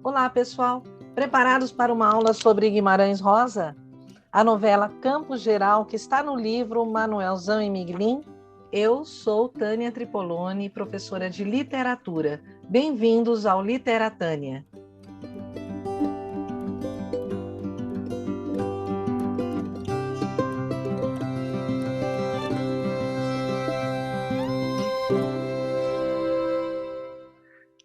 Olá, pessoal! Preparados para uma aula sobre Guimarães Rosa? A novela Campo Geral, que está no livro Manuelzão e Miguelim? Eu sou Tânia Tripoloni, professora de literatura. Bem-vindos ao Literatânia.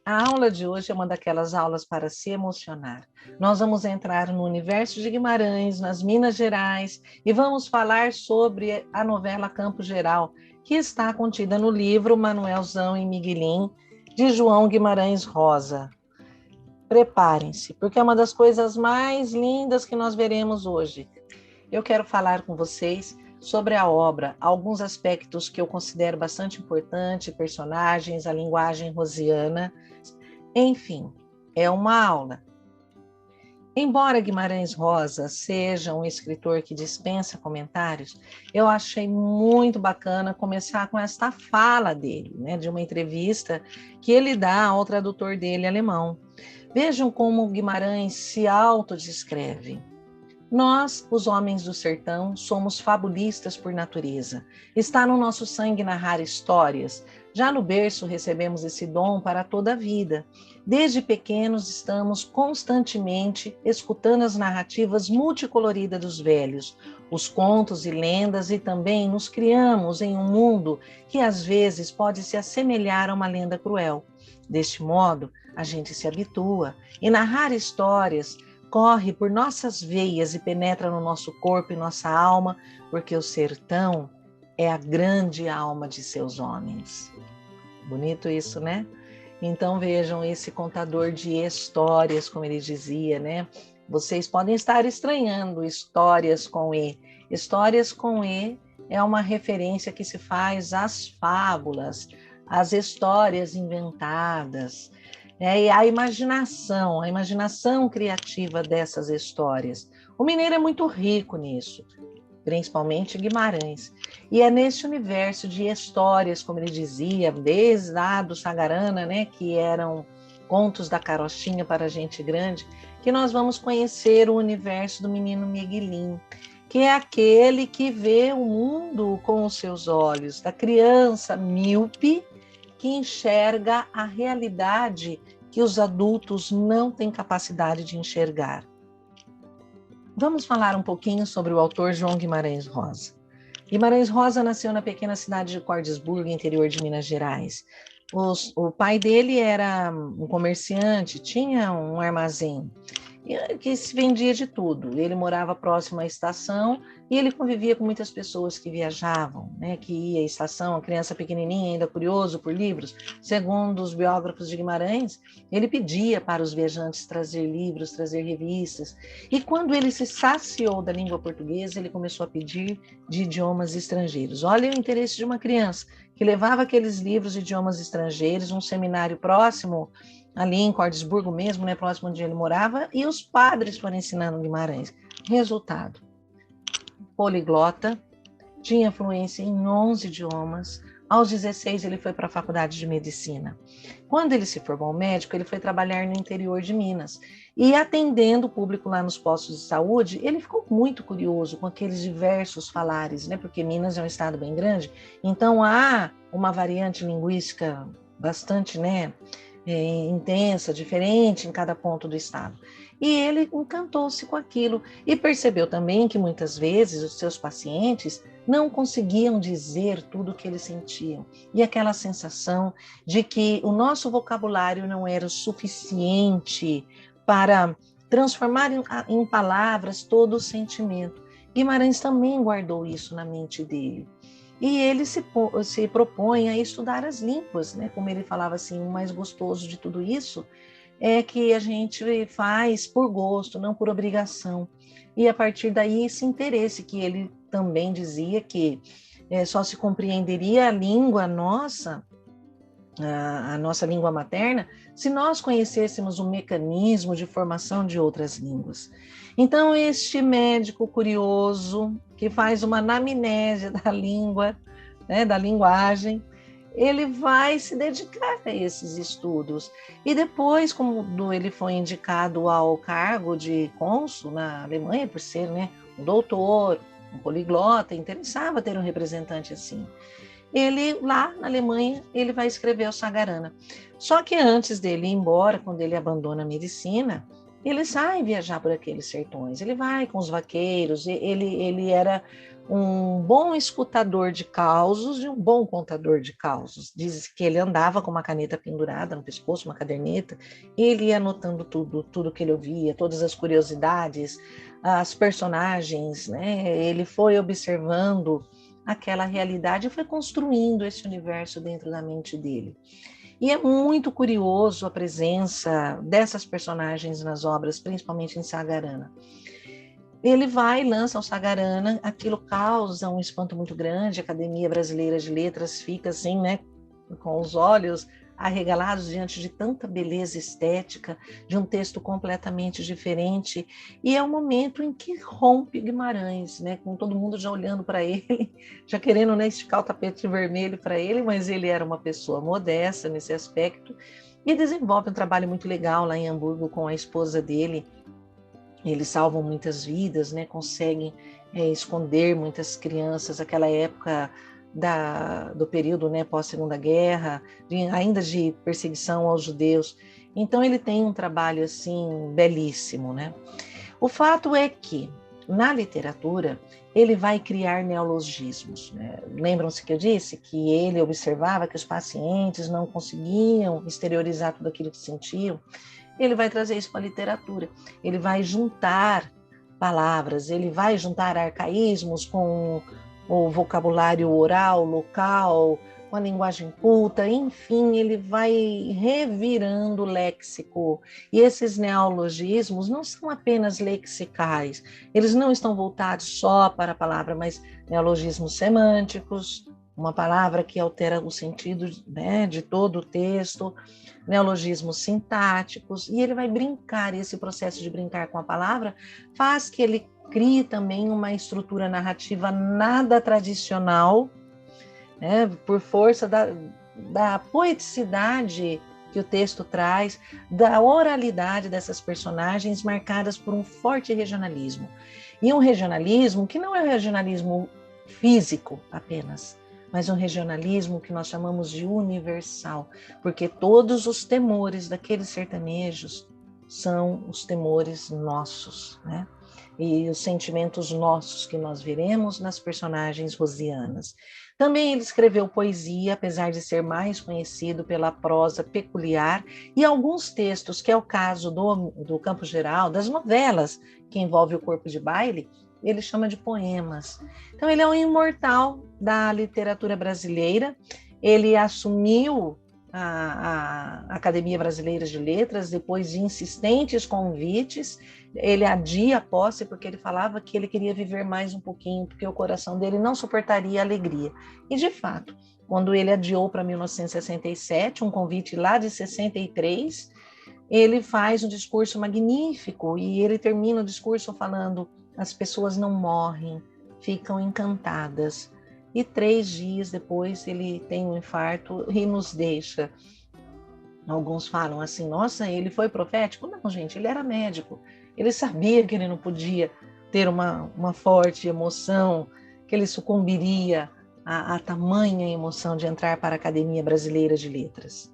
A aula de hoje é uma daquelas aulas para se emocionar. Nós vamos entrar no universo de Guimarães, nas Minas Gerais, e vamos falar sobre a novela Campo Geral, que está contida no livro Manuelzão e Miguelim, de João Guimarães Rosa. Preparem-se, porque é uma das coisas mais lindas que nós veremos hoje. Eu quero falar com vocês sobre a obra, alguns aspectos que eu considero bastante importantes, personagens, a linguagem rosiana. Enfim, é uma aula. Embora Guimarães Rosa seja um escritor que dispensa comentários, eu achei muito bacana começar com esta fala dele, né, de uma entrevista que ele dá ao tradutor dele alemão. Vejam como Guimarães se autodescreve. Nós, os homens do sertão, somos fabulistas por natureza. Está no nosso sangue narrar histórias. Já no berço recebemos esse dom para toda a vida. Desde pequenos estamos constantemente escutando as narrativas multicoloridas dos velhos, os contos e lendas, e também nos criamos em um mundo que às vezes pode se assemelhar a uma lenda cruel. Deste modo, a gente se habitua, e narrar histórias corre por nossas veias e penetra no nosso corpo e nossa alma, porque o sertão é a grande alma de seus homens. Bonito isso, né? Então vejam esse contador de histórias, como ele dizia, né? Vocês podem estar estranhando histórias com E. Histórias com E é uma referência que se faz às fábulas, às histórias inventadas, e a imaginação criativa dessas histórias. O mineiro é muito rico nisso, principalmente Guimarães. E é nesse universo de histórias, como ele dizia, desde lá do Sagarana, né, que eram contos da carochinha para gente grande, que nós vamos conhecer o universo do menino Miguelim, que é aquele que vê o mundo com os seus olhos, da criança míope, que enxerga a realidade que os adultos não têm capacidade de enxergar. Vamos falar um pouquinho sobre o autor João Guimarães Rosa. Guimarães Rosa nasceu na pequena cidade de Cordesburgo, interior de Minas Gerais. O pai dele era um comerciante, tinha um armazém que se vendia de tudo. Ele morava próximo à estação e ele convivia com muitas pessoas que viajavam, né, que ia à estação, a criança pequenininha, ainda curioso por livros. Segundo os biógrafos de Guimarães, ele pedia para os viajantes trazer livros, trazer revistas. E quando ele se saciou da língua portuguesa, ele começou a pedir de idiomas estrangeiros. Olha o interesse de uma criança que levava aqueles livros de idiomas estrangeiros, um seminário próximo ali em Cordesburgo mesmo, né, próximo onde ele morava, e os padres foram ensinando Guimarães. Resultado, poliglota, tinha fluência em 11 idiomas. Aos 16 ele foi para a faculdade de medicina. Quando ele se formou médico, ele foi trabalhar no interior de Minas. E atendendo o público lá nos postos de saúde, ele ficou muito curioso com aqueles diversos falares, né, porque Minas é um estado bem grande, então há uma variante linguística bastante, né, intensa, diferente em cada ponto do estado. E ele encantou-se com aquilo e percebeu também que muitas vezes os seus pacientes não conseguiam dizer tudo o que eles sentiam. E aquela sensação de que o nosso vocabulário não era o suficiente para transformar em palavras todo o sentimento. Guimarães também guardou isso na mente dele. E ele se propõe a estudar as línguas, né? Como ele falava assim, o mais gostoso de tudo isso é que a gente faz por gosto, não por obrigação. E a partir daí esse interesse que ele também dizia que só se compreenderia a língua nossa, a nossa língua materna, se nós conhecêssemos o mecanismo de formação de outras línguas. Então, este médico curioso, que faz uma anamnese da língua, né, da linguagem, ele vai se dedicar a esses estudos. E depois, como ele foi indicado ao cargo de cônsul na Alemanha, por ser, né, um doutor, um poliglota, interessava ter um representante assim. Ele, lá na Alemanha, ele vai escrever o Sagarana. Só que antes dele ir embora, quando ele abandona a medicina, ele sai viajar por aqueles sertões, ele vai com os vaqueiros, ele era um bom escutador de causos e um bom contador de causos. Diz que ele andava com uma caneta pendurada no pescoço, uma caderneta, ele ia anotando tudo que ele ouvia, todas as curiosidades, as personagens, né? Ele foi observando aquela realidade e foi construindo esse universo dentro da mente dele. E é muito curioso a presença dessas personagens nas obras, principalmente em Sagarana. Ele vai e lança o Sagarana, aquilo causa um espanto muito grande, a Academia Brasileira de Letras fica assim, né, com os olhos arregalados diante de tanta beleza estética, de um texto completamente diferente, e é o momento em que rompe Guimarães, né, com todo mundo já olhando para ele, já querendo, né, esticar o tapete vermelho para ele, mas ele era uma pessoa modesta nesse aspecto, e desenvolve um trabalho muito legal lá em Hamburgo com a esposa dele. Eles salvam muitas vidas, né, conseguem esconder muitas crianças, aquela época do período, né, pós-Segunda Guerra, ainda de perseguição aos judeus. Então ele tem um trabalho assim belíssimo, né? O fato é que na literatura ele vai criar neologismos, né? Lembram-se que eu disse que ele observava que os pacientes não conseguiam exteriorizar tudo aquilo que sentiam. Ele vai trazer isso para a literatura. Ele vai juntar palavras, ele vai juntar arcaísmos com o vocabulário oral, local, com a linguagem culta, enfim, ele vai revirando o léxico. E esses neologismos não são apenas lexicais, eles não estão voltados só para a palavra, mas neologismos semânticos, uma palavra que altera o sentido, né, de todo o texto, neologismos sintáticos, e ele vai brincar, e esse processo de brincar com a palavra faz que ele crie também uma estrutura narrativa nada tradicional, né, por força da poeticidade que o texto traz, da oralidade dessas personagens marcadas por um forte regionalismo. E um regionalismo que não é um regionalismo físico apenas, mas um regionalismo que nós chamamos de universal, porque todos os temores daqueles sertanejos são os temores nossos, né? E os sentimentos nossos que nós veremos nas personagens rosianas. Também ele escreveu poesia, apesar de ser mais conhecido pela prosa peculiar, e alguns textos, que é o caso do Campo Geral, das novelas que envolvem o corpo de baile, ele chama de poemas. Então ele é um imortal da literatura brasileira, ele assumiu a Academia Brasileira de Letras depois de insistentes convites. Ele adia a posse porque ele falava que ele queria viver mais um pouquinho, porque o coração dele não suportaria a alegria. E, de fato, quando ele adiou para 1967, um convite lá de 63, ele faz um discurso magnífico e ele termina o discurso falando: as pessoas não morrem, ficam encantadas. E 3 dias depois ele tem um infarto e nos deixa. Alguns falam assim, nossa, ele foi profético? Não, gente, ele era médico. Ele sabia que ele não podia ter uma forte emoção, que ele sucumbiria à tamanha emoção de entrar para a Academia Brasileira de Letras.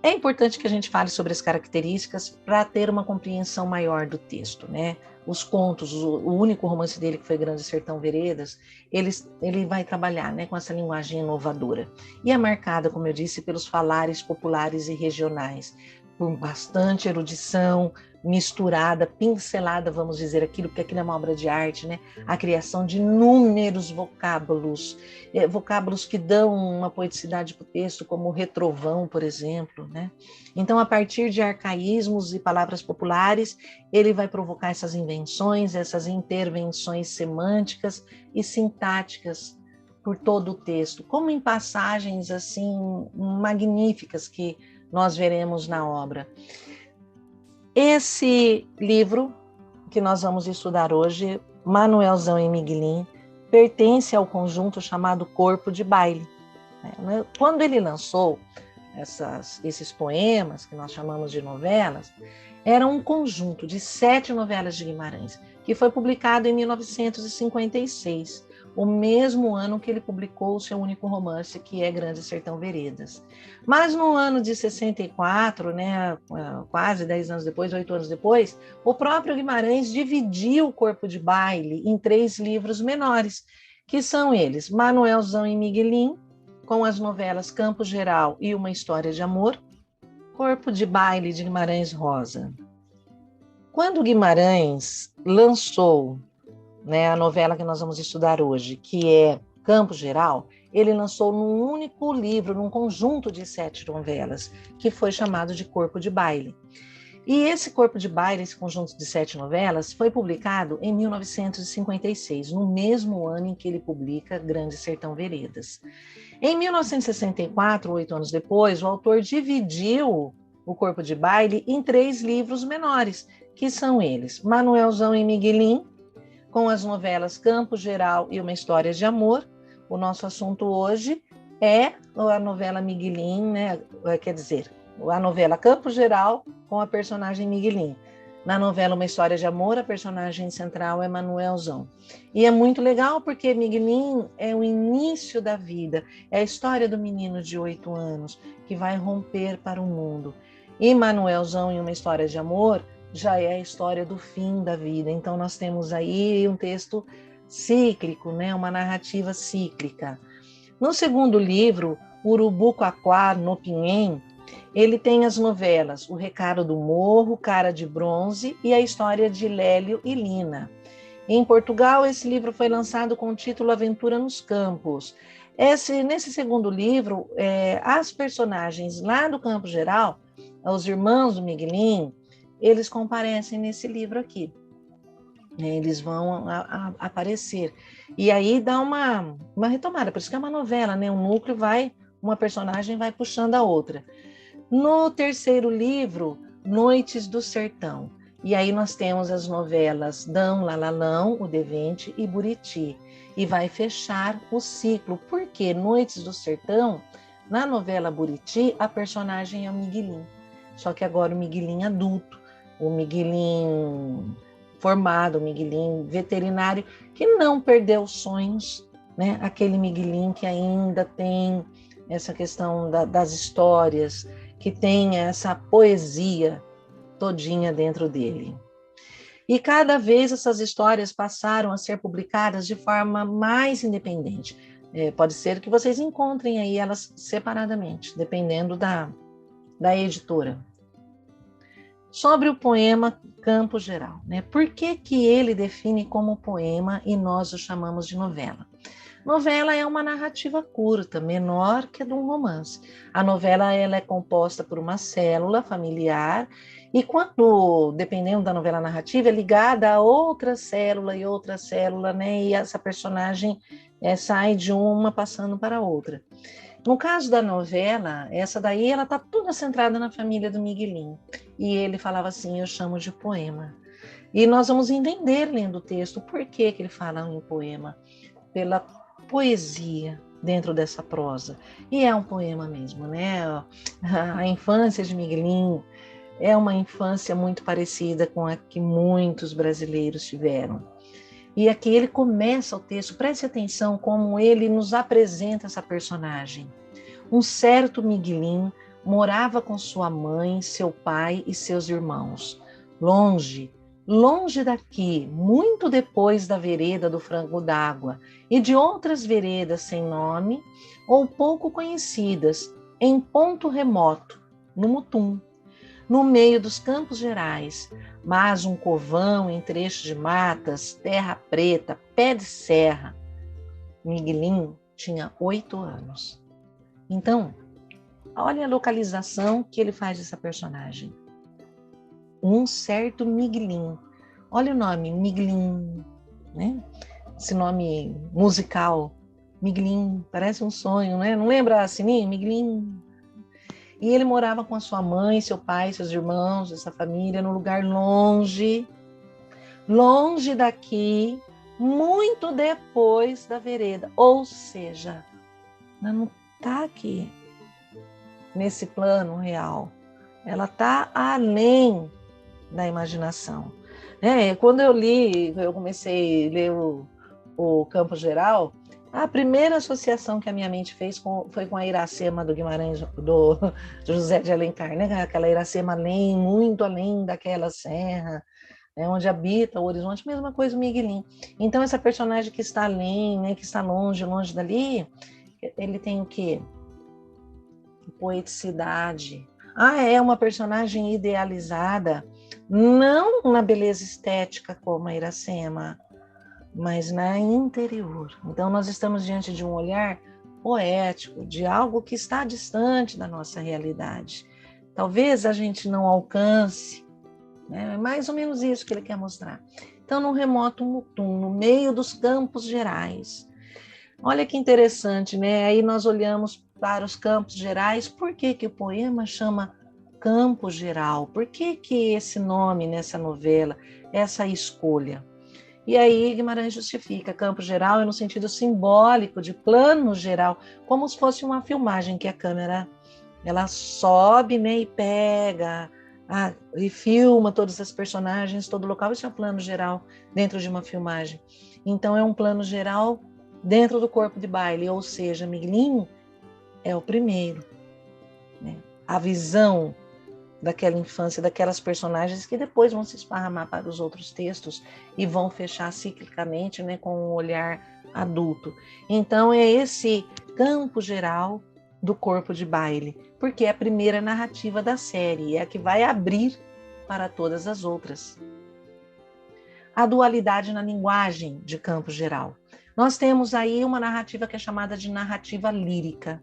É importante que a gente fale sobre as características para ter uma compreensão maior do texto, né? Os contos, o único romance dele, que foi Grande Sertão Veredas, ele vai trabalhar, né, com essa linguagem inovadora. E é marcada, como eu disse, pelos falares populares e regionais, por bastante erudição, misturada, pincelada, vamos dizer aquilo, porque aquilo é uma obra de arte, né? A criação de inúmeros vocábulos, vocábulos que dão uma poeticidade para o texto, como o retrovão, por exemplo, né? Então, a partir de arcaísmos e palavras populares, ele vai provocar essas invenções, essas intervenções semânticas e sintáticas por todo o texto, como em passagens assim magníficas que nós veremos na obra. Esse livro que nós vamos estudar hoje, Manuelzão e Miguelin, pertence ao conjunto chamado Corpo de Baile. né? Quando ele lançou esses poemas, que nós chamamos de novelas, era um conjunto de 7 novelas de Guimarães, que foi publicado em 1956, o mesmo ano que ele publicou o seu único romance, que é Grande Sertão Veredas. Mas no ano de 64, né, quase 10 anos depois, 8 anos depois, o próprio Guimarães dividiu o Corpo de Baile em 3 livros menores, que são eles, Manuelzão e Miguelim, com as novelas Campo Geral e Uma História de Amor, Corpo de Baile de Guimarães Rosa. Quando Guimarães lançou, né, a novela que nós vamos estudar hoje, que é Campo Geral, ele lançou num único livro, num conjunto de 7 novelas, que foi chamado de Corpo de Baile. E esse Corpo de Baile, esse conjunto de 7 novelas, foi publicado em 1956, no mesmo ano em que ele publica Grande Sertão Veredas. Em 1964, 8 anos depois, o autor dividiu o Corpo de Baile em 3 livros menores, que são eles, Manuelzão e Miguelim, com as novelas Campo Geral e Uma História de Amor. O nosso assunto hoje é a novela Miguelim, né? Quer dizer, a novela Campo Geral com a personagem Miguelim. Na novela Uma História de Amor, a personagem central é Manuelzão. E é muito legal porque Miguelim é o início da vida, é a história do menino de 8 anos que vai romper para o mundo. E Manuelzão, em Uma História de Amor, já é a história do fim da vida. Então nós temos aí um texto cíclico, né? Uma narrativa cíclica. No segundo livro, Urubuquaquá no Pinhém, ele tem as novelas O Recado do Morro, Cara de Bronze e a história de Lélio e Lina. Em Portugal, esse livro foi lançado com o título Aventura nos Campos. Nesse segundo livro, as personagens lá do Campo Geral, os irmãos do Miguelim, eles comparecem nesse livro aqui. Eles vão aparecer. E aí dá uma retomada, por isso que é uma novela, né? Um núcleo uma personagem vai puxando a outra. No terceiro livro, Noites do Sertão. E aí nós temos as novelas Dão, Lalalão, O Devente e Buriti. E vai fechar o ciclo, porque Noites do Sertão, na novela Buriti, a personagem é o Miguelim. Só que agora o Miguelim adulto, o Miguelim formado, o Miguelim veterinário, que não perdeu os sonhos, né? Aquele Miguelim que ainda tem essa questão das histórias, que tem essa poesia todinha dentro dele. E cada vez essas histórias passaram a ser publicadas de forma mais independente. Pode ser que vocês encontrem aí elas separadamente, dependendo da editora. Sobre o poema Campo Geral, né? Por que ele define como poema e nós o chamamos de novela? Novela é uma narrativa curta, menor que a de um romance. A novela ela é composta por uma célula familiar e quando, dependendo da novela narrativa, é ligada a outra célula, né? E essa personagem sai de uma passando para outra. No caso da novela, essa daí, ela está toda centrada na família do Miguelim. E ele falava assim, eu chamo de poema. E nós vamos entender, lendo o texto, por que ele fala em poema. Pela poesia dentro dessa prosa. E é um poema mesmo, né? A infância de Miguelim é uma infância muito parecida com a que muitos brasileiros tiveram. E aqui ele começa o texto, preste atenção como ele nos apresenta essa personagem. Um certo Miguelim morava com sua mãe, seu pai e seus irmãos. Longe daqui, muito depois da vereda do Frango d'Água e de outras veredas sem nome ou pouco conhecidas, em ponto remoto, no Mutum, no meio dos Campos Gerais, mas um covão em trechos de matas, terra preta, pé de serra. Miguelim tinha 8 anos. Então, olha a localização que ele faz dessa personagem. Um certo Miguelim. Olha o nome, Miguelim, né? Esse nome musical, Miguelim, parece um sonho, né? Não lembra a Sininho? Miguelim. E ele morava com a sua mãe, seu pai, seus irmãos, essa família, num lugar longe daqui, muito depois da vereda. Ou seja, no está aqui, nesse plano real. Ela está além da imaginação. Quando eu comecei a ler o Campo Geral, a primeira associação que a minha mente fez foi com a Iracema do Guimarães, do José de Alencar, né? Aquela Iracema além, muito além daquela serra, né? Onde habita o horizonte, mesma coisa o Miguelinho. Então, essa personagem que está além, né? Que está longe dali, ele tem o quê? Poeticidade. É uma personagem idealizada, não na beleza estética como a Iracema, mas na interior. Então, nós estamos diante de um olhar poético, de algo que está distante da nossa realidade. Talvez a gente não alcance, né? É mais ou menos isso que ele quer mostrar. Então, no remoto Mutum, no meio dos Campos Gerais. Olha que interessante, né? Aí nós olhamos para os Campos Gerais. Por que que o poema chama Campo Geral? Por que que esse nome nessa novela, essa escolha? E aí Guimarães justifica, Campo Geral é no sentido simbólico de plano geral, como se fosse uma filmagem que a câmera ela sobe, né, e pega e filma todas as personagens, todo o local. Isso é um plano geral dentro de uma filmagem. Então é um plano geral dentro do corpo de baile, ou seja, Miguelinho é o primeiro, né? A visão daquela infância, daquelas personagens que depois vão se esparramar para os outros textos e vão fechar ciclicamente, né, com um olhar adulto. Então é esse campo geral do corpo de baile, porque é a primeira narrativa da série, é a que vai abrir para todas as outras. A dualidade na linguagem de campo geral. Nós temos aí uma narrativa que é chamada de narrativa lírica.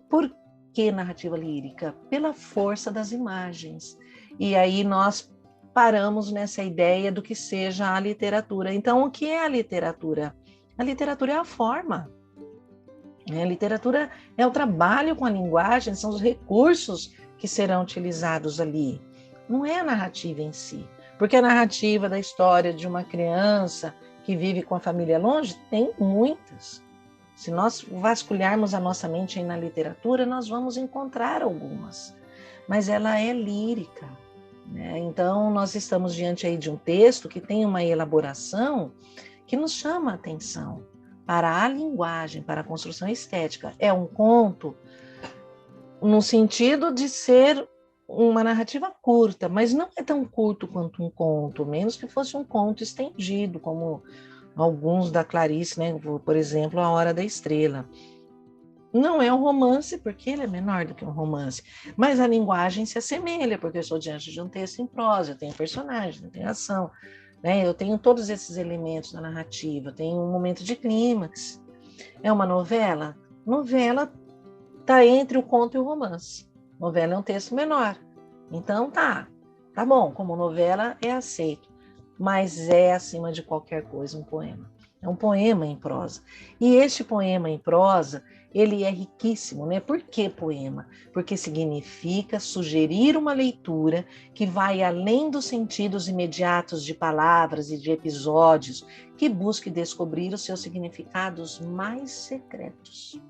Por que narrativa lírica? Pela força das imagens. E aí nós paramos nessa ideia do que seja a literatura. Então, o que é a literatura? A literatura é a forma. A literatura é o trabalho com a linguagem, são os recursos que serão utilizados ali. Não é a narrativa em si. Porque a narrativa da história de uma criança que vive com a família longe tem muitas. Se nós vasculharmos a nossa mente aí na literatura, nós vamos encontrar algumas, mas ela é lírica, né? Então, nós estamos diante aí de um texto que tem uma elaboração que nos chama a atenção para a linguagem, para a construção estética. É um conto no sentido de ser uma narrativa curta, mas não é tão curto quanto um conto, menos que fosse um conto estendido, como alguns da Clarice, né? Por exemplo, A Hora da Estrela. Não é um romance, porque ele é menor do que um romance, mas a linguagem se assemelha, porque eu estou diante de um texto em prosa, eu tenho personagem, eu tenho ação, né? Eu tenho todos esses elementos da narrativa, tenho um momento de clímax. É uma novela? Novela está entre o conto e o romance. Novela é um texto menor. Então tá bom, como novela é aceito, mas é, acima de qualquer coisa, um poema. É um poema em prosa. E este poema em prosa, ele é riquíssimo, né? Por que poema? Porque significa sugerir uma leitura que vai além dos sentidos imediatos de palavras e de episódios, que busque descobrir os seus significados mais secretos.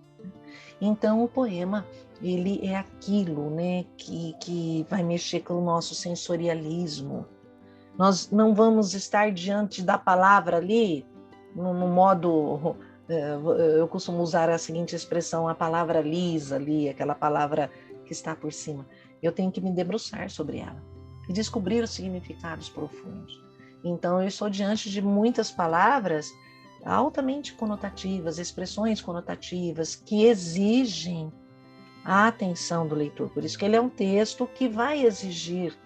Então, o poema, ele é aquilo, né, que vai mexer com o nosso sensorialismo. Nós não vamos estar diante da palavra ali, no modo... Eu costumo usar a seguinte expressão, a palavra lisa ali, aquela palavra que está por cima. Eu tenho que me debruçar sobre ela e descobrir os significados profundos. Então, eu estou diante de muitas palavras altamente conotativas, expressões conotativas que exigem a atenção do leitor. Por isso que ele é um texto que vai exigir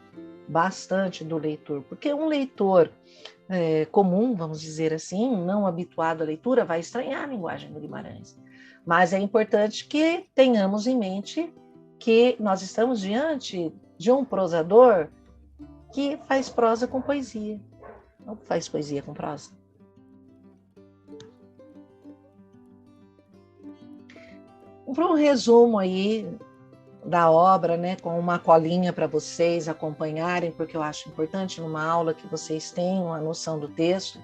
bastante do leitor, porque um leitor comum, vamos dizer assim, não habituado à leitura, vai estranhar a linguagem do Guimarães. Mas é importante que tenhamos em mente que nós estamos diante de um prosador que faz prosa com poesia, não faz poesia com prosa. Para um resumo aí da obra, né, com uma colinha para vocês acompanharem, porque eu acho importante numa aula que vocês tenham a noção do texto.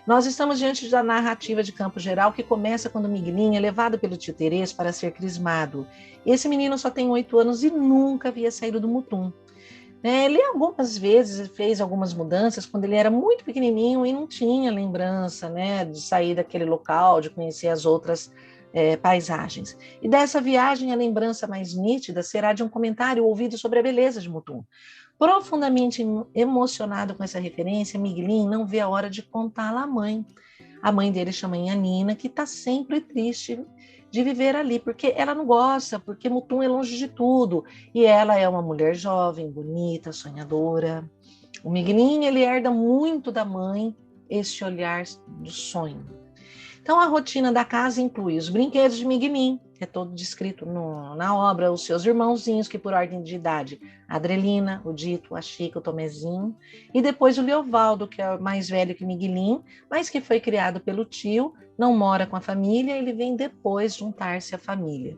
Nós estamos diante da narrativa de Campo Geral que começa quando Miguelinho é levado pelo tio Terês para ser crismado. Esse menino só tem 8 anos e nunca havia saído do Mutum. Ele algumas vezes fez algumas mudanças quando ele era muito pequenininho e não tinha lembrança, né, de sair daquele local, de conhecer as outras paisagens. E dessa viagem, a lembrança mais nítida será de um comentário ouvido sobre a beleza de Mutum. Profundamente emocionado com essa referência, Miguelinho não vê a hora de contá-la à mãe. A mãe dele chama Nhanina, que está sempre triste de viver ali, porque ela não gosta, porque Mutum é longe de tudo. E ela é uma mulher jovem, bonita, sonhadora. O Miguelinho, ele herda muito da mãe este olhar do sonho. Então, a rotina da casa inclui os brinquedos de Miguelinho, que é todo descrito na obra, os seus irmãozinhos, que por ordem de idade, a Adrelina, o Dito, a Chica, o Tomezinho, e depois o Leovaldo, que é mais velho que Miguelinho, mas que foi criado pelo tio, não mora com a família, ele vem depois juntar-se à família.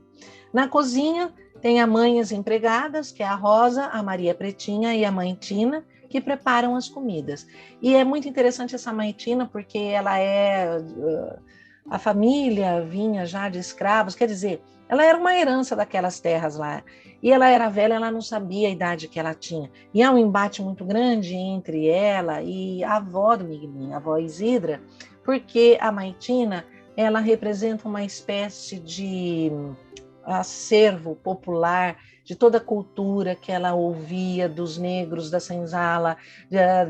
Na cozinha, tem a mãe e as empregadas, que é a Rosa, a Maria Pretinha e a mãe Tina, que preparam as comidas. E é muito interessante essa mãe Tina, porque ela a família vinha já de escravos, quer dizer, ela era uma herança daquelas terras lá. E ela era velha, ela não sabia a idade que ela tinha. E há um embate muito grande entre ela e a avó do Miguelinho, a avó Isidra, porque a mãe Tina, ela representa uma espécie de acervo popular de toda a cultura que ela ouvia dos negros, da senzala,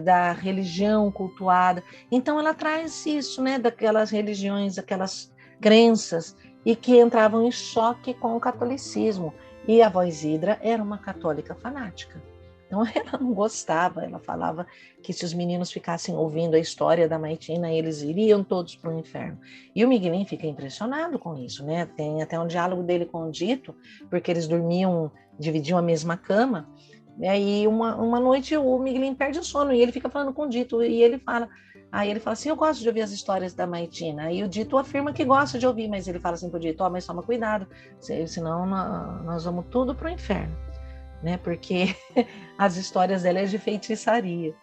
da religião cultuada. Então ela traz isso, né, daquelas religiões, daquelas crenças, e que entravam em choque com o catolicismo. E a avó Isidra era uma católica fanática. Então ela não gostava, ela falava que se os meninos ficassem ouvindo a história da mãe Tina, eles iriam todos para o inferno. E o Miguelinho fica impressionado com isso, né? Tem até um diálogo dele com o Dito, porque eles dividiam a mesma cama, e aí uma noite o Miguelinho perde o sono e ele fica falando com o Dito, e ele fala assim, eu gosto de ouvir as histórias da mãe Tina. E o Dito afirma que gosta de ouvir, mas ele fala assim pro Dito, mas toma cuidado, senão nós vamos tudo para o inferno, né? Porque as histórias dela é de feitiçaria.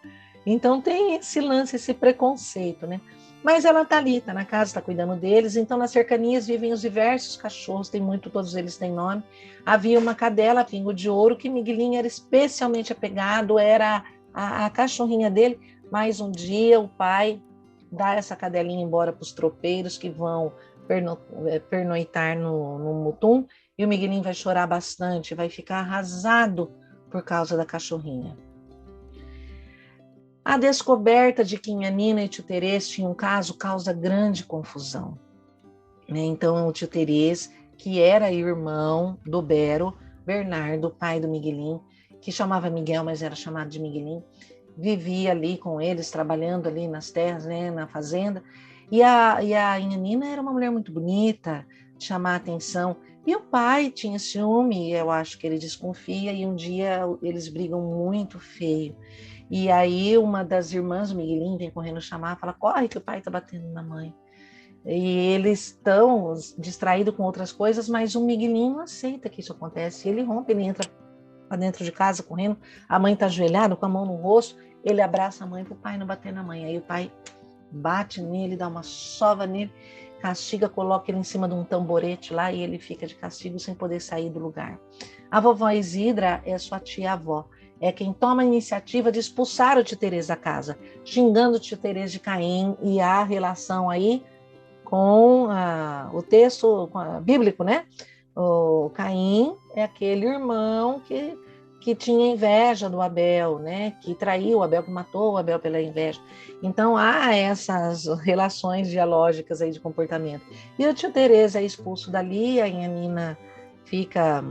Então tem esse lance, esse preconceito, né? Mas ela tá ali, tá na casa, tá cuidando deles. Então nas cercanias vivem os diversos cachorros, tem muito, todos eles têm nome. Havia uma cadela, Pingo de Ouro, que Miguelinho era especialmente apegado, era a cachorrinha dele. Mas um dia o pai dá essa cadelinha embora para os tropeiros que vão pernoitar no Mutum, e o Miguelinho vai chorar bastante, vai ficar arrasado por causa da cachorrinha. A descoberta de que Nhanina e tio Terês tinham um caso causa grande confusão. Então, o tio Terês, que era irmão do Bero, Bernardo, pai do Miguelinho, que chamava Miguel, mas era chamado de Miguelinho, vivia ali com eles, trabalhando ali nas terras, né, na fazenda. E a Nhanina era uma mulher muito bonita, de chamar a atenção. E o pai tinha ciúme, eu acho que ele desconfia, e um dia eles brigam muito feio. E aí uma das irmãs do Miguelinho vem correndo chamar, fala, corre que o pai está batendo na mãe. E eles estão distraídos com outras coisas, mas o Miguelinho não aceita que isso acontece. Ele rompe, ele entra para dentro de casa correndo, a mãe está ajoelhada com a mão no rosto, ele abraça a mãe para o pai não bater na mãe. Aí o pai bate nele, dá uma sova nele, castiga, coloca ele em cima de um tamborete lá e ele fica de castigo sem poder sair do lugar. A vovó Isidra é sua tia-avó, é quem toma a iniciativa de expulsar o tio Terês da casa, xingando o tio Terês de Caim, e há relação aí com o texto bíblico, né? O Caim é aquele irmão que tinha inveja do Abel, né? Que traiu o Abel, que matou o Abel pela inveja. Então há essas relações dialógicas aí de comportamento. E o tio Terês é expulso dali, a Nhanina fica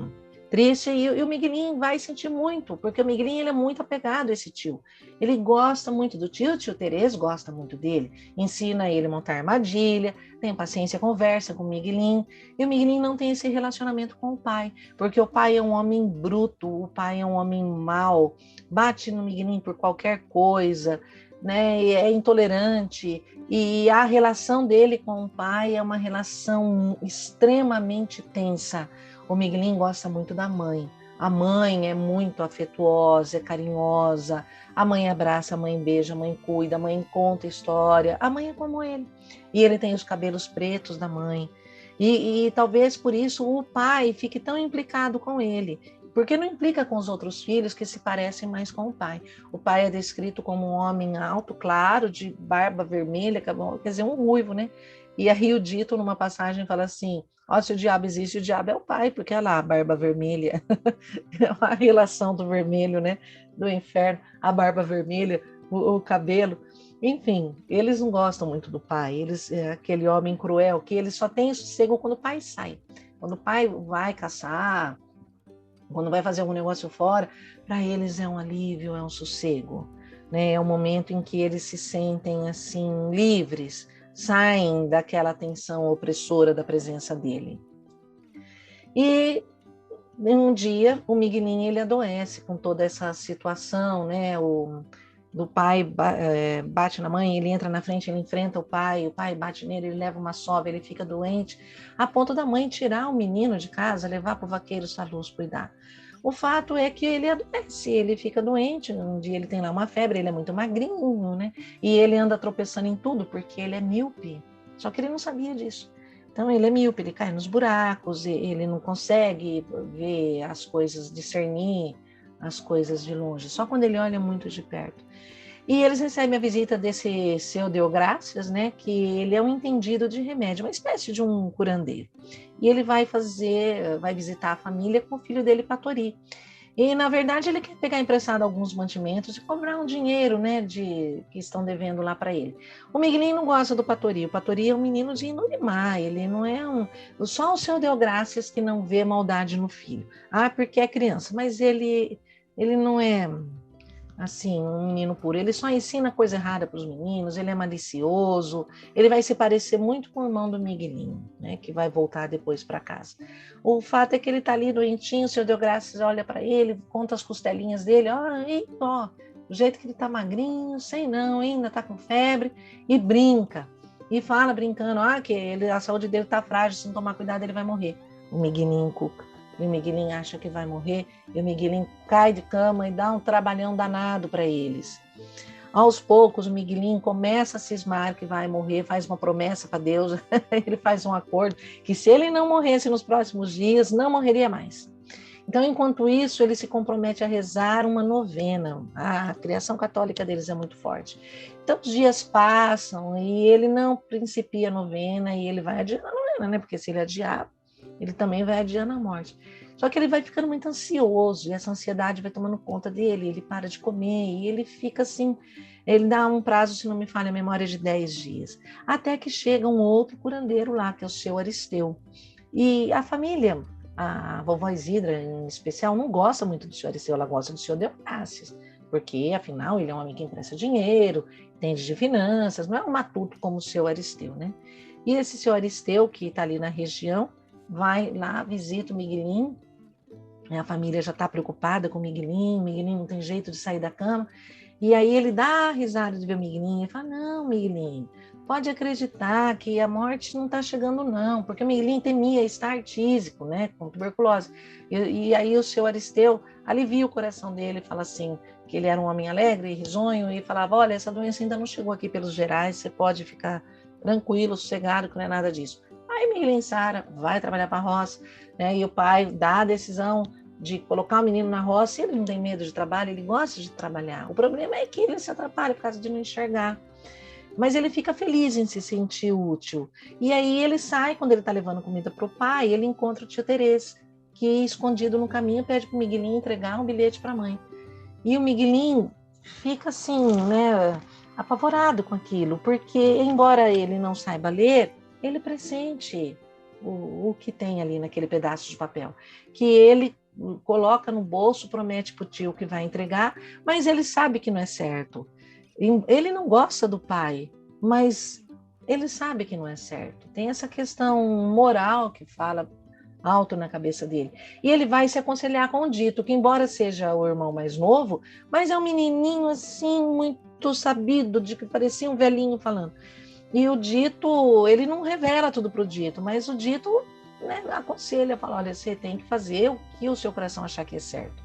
triste, e o Miguelinho vai sentir muito, porque o Miguelinho ele é muito apegado a esse tio. Ele gosta muito do tio, o tio Terês gosta muito dele, ensina ele a montar armadilha, tem paciência, conversa com o Miguelinho, e o Miguelinho não tem esse relacionamento com o pai, porque o pai é um homem bruto, o pai é um homem mau, bate no Miguelinho por qualquer coisa, né? É intolerante, e a relação dele com o pai é uma relação extremamente tensa. O Miguelinho gosta muito da mãe. A mãe é muito afetuosa, é carinhosa, a mãe abraça, a mãe beija, a mãe cuida, a mãe conta história, a mãe é como ele. E ele tem os cabelos pretos da mãe. E talvez por isso o pai fique tão implicado com ele, porque não implica com os outros filhos que se parecem mais com o pai. O pai é descrito como um homem alto, claro, de barba vermelha, quer dizer, um ruivo, né? E aí o dito, numa passagem, fala assim: ó, se o diabo existe, o diabo é o pai, porque olha lá, a barba vermelha, a relação do vermelho, né? Do inferno, a barba vermelha, o cabelo. Enfim, eles não gostam muito do pai, eles é aquele homem cruel que eles só têm sossego quando o pai sai. Quando o pai vai caçar, quando vai fazer algum negócio fora, para eles é um alívio, é um sossego, né? É um momento em que eles se sentem assim livres, saem daquela tensão opressora da presença dele. E um dia o Miguelinho ele adoece com toda essa situação, né? Do pai bate na mãe, ele entra na frente, ele enfrenta o pai bate nele, ele leva uma sova, ele fica doente, a ponto da mãe tirar o menino de casa, levar para o vaqueiro Salus cuidar. O fato é que ele adoece, ele fica doente, um dia ele tem lá uma febre, ele é muito magrinho, né? E ele anda tropeçando em tudo, porque ele é míope, só que ele não sabia disso. Então ele é míope, ele cai nos buracos, ele não consegue ver as coisas, discernir as coisas de longe, só quando ele olha muito de perto. E eles recebem a visita desse seu Deográcias, né, que ele é um entendido de remédio, uma espécie de um curandeiro. E ele vai visitar a família com o filho dele, Patori. E, na verdade, ele quer pegar emprestado alguns mantimentos e cobrar um dinheiro, né, que estão devendo lá para ele. O Miguelinho não gosta do Patori. O Patori é um menino de Inurimá, ele não é só o seu Deográcias que não vê maldade no filho. Ah, porque é criança, mas ele não é assim, um menino puro, ele só ensina coisa errada para os meninos, ele é malicioso, ele vai se parecer muito com o irmão do Miguelinho, né, que vai voltar depois para casa. O fato é que ele está ali doentinho, o seu Deográcias olha para ele, conta as costelinhas dele, ó, do jeito que ele está magrinho, sei não, ainda está com febre, e brinca, e fala brincando, que a saúde dele está frágil, se não tomar cuidado ele vai morrer. O Miguelinho cuca. E o Miguelinho acha que vai morrer, e o Miguelinho cai de cama e dá um trabalhão danado para eles. Aos poucos, o Miguelinho começa a cismar que vai morrer, faz uma promessa para Deus, ele faz um acordo que se ele não morresse nos próximos dias, não morreria mais. Então, enquanto isso, ele se compromete a rezar uma novena. A criação católica deles é muito forte. Então, os dias passam e ele não principia a novena e ele vai adiando a novena, né? Porque se ele adiar, ele também vai adiando a morte. Só que ele vai ficando muito ansioso e essa ansiedade vai tomando conta dele, ele para de comer e ele fica assim, ele dá um prazo, se não me falha a memória, de 10 dias. Até que chega um outro curandeiro lá, que é o seu Aristeu. E a família, a vovó Isidra em especial, não gosta muito do seu Aristeu, ela gosta do seu Deográcias, porque afinal ele é um homem que empresta dinheiro, entende de finanças, não é um matuto como o seu Aristeu, né? E esse seu Aristeu, que está ali na região, vai lá, visita o Miguelinho, a família já está preocupada com o Miguelinho não tem jeito de sair da cama, e aí ele dá a risada de ver o Miguelinho e fala, não, Miguelinho, pode acreditar que a morte não está chegando não, porque o Miguelinho temia estar artísico, né, com tuberculose, e aí o seu Aristeu alivia o coração dele, fala assim, que ele era um homem alegre e risonho, e falava, olha, essa doença ainda não chegou aqui pelos Gerais, você pode ficar tranquilo, sossegado, que não é nada disso. Aí Miguelinho Sara vai trabalhar para a roça, né? E o pai dá a decisão de colocar o menino na roça, ele não tem medo de trabalho, ele gosta de trabalhar. O problema é que ele se atrapalha por causa de não enxergar. Mas ele fica feliz em se sentir útil. E aí ele sai, quando ele está levando comida para o pai, ele encontra o tio Terês, que escondido no caminho pede para o Miguelinho entregar um bilhete para a mãe. E o Miguelinho fica assim, né, apavorado com aquilo, porque embora ele não saiba ler, ele pressente o que tem ali naquele pedaço de papel, que ele coloca no bolso, promete para o tio que vai entregar, mas ele sabe que não é certo. Ele não gosta do pai, mas ele sabe que não é certo. Tem essa questão moral que fala alto na cabeça dele. E ele vai se aconselhar com o Dito, que embora seja o irmão mais novo, mas é um menininho assim, muito sabido, de que parecia um velhinho falando. E o Dito, ele não revela tudo para o Dito, mas o Dito né, aconselha, fala, olha, você tem que fazer o que o seu coração achar que é certo.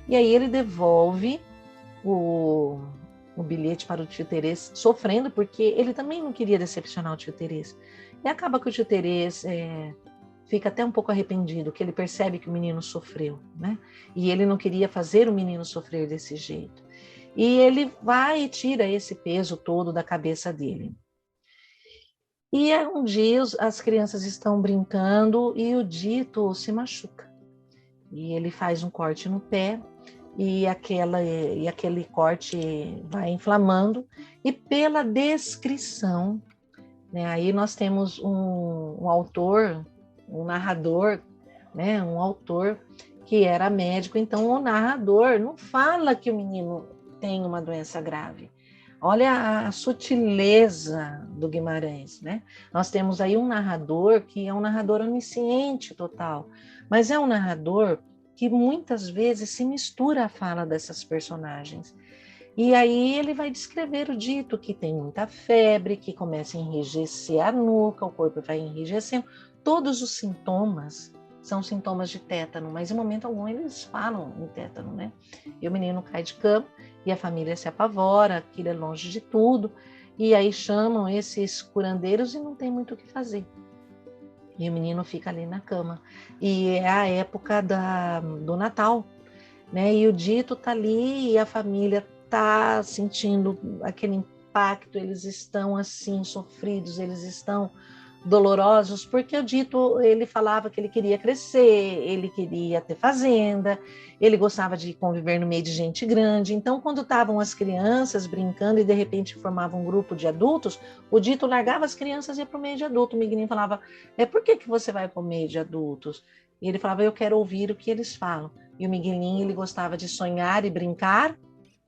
E aí ele devolve o bilhete para o tio Terês, sofrendo, porque ele também não queria decepcionar o tio Terês. E acaba que o tio Terês fica até um pouco arrependido, que ele percebe que o menino sofreu, né? E ele não queria fazer o menino sofrer desse jeito. E ele vai e tira esse peso todo da cabeça dele. E um dia as crianças estão brincando e o Dito se machuca. E ele faz um corte no pé e aquele corte vai inflamando. E pela descrição, né, aí nós temos um autor, um narrador, né, um autor que era médico. Então o narrador não fala que o menino tem uma doença grave. Olha a sutileza do Guimarães, né? Nós temos aí um narrador que é um narrador onisciente total, mas é um narrador que muitas vezes se mistura a fala dessas personagens. E aí ele vai descrever o Dito, que tem muita febre, que começa a enrijecer a nuca, o corpo vai enrijecendo. Todos os sintomas são sintomas de tétano, mas em momento algum eles falam em tétano, né? E o menino cai de cama e a família se apavora, aquilo é longe de tudo, e aí chamam esses curandeiros e não tem muito o que fazer. E o menino fica ali na cama. E é a época do Natal, né? E o Dito tá ali e a família tá sentindo aquele impacto, eles estão assim sofridos, eles estão dolorosos, porque o Dito, ele falava que ele queria crescer, ele queria ter fazenda, ele gostava de conviver no meio de gente grande. Então, quando estavam as crianças brincando e de repente formavam um grupo de adultos, o Dito largava as crianças e ia para o meio de adulto. O Miguelinho falava, por que você vai para o meio de adultos? E ele falava, eu quero ouvir o que eles falam. E o Miguelinho, ele gostava de sonhar e brincar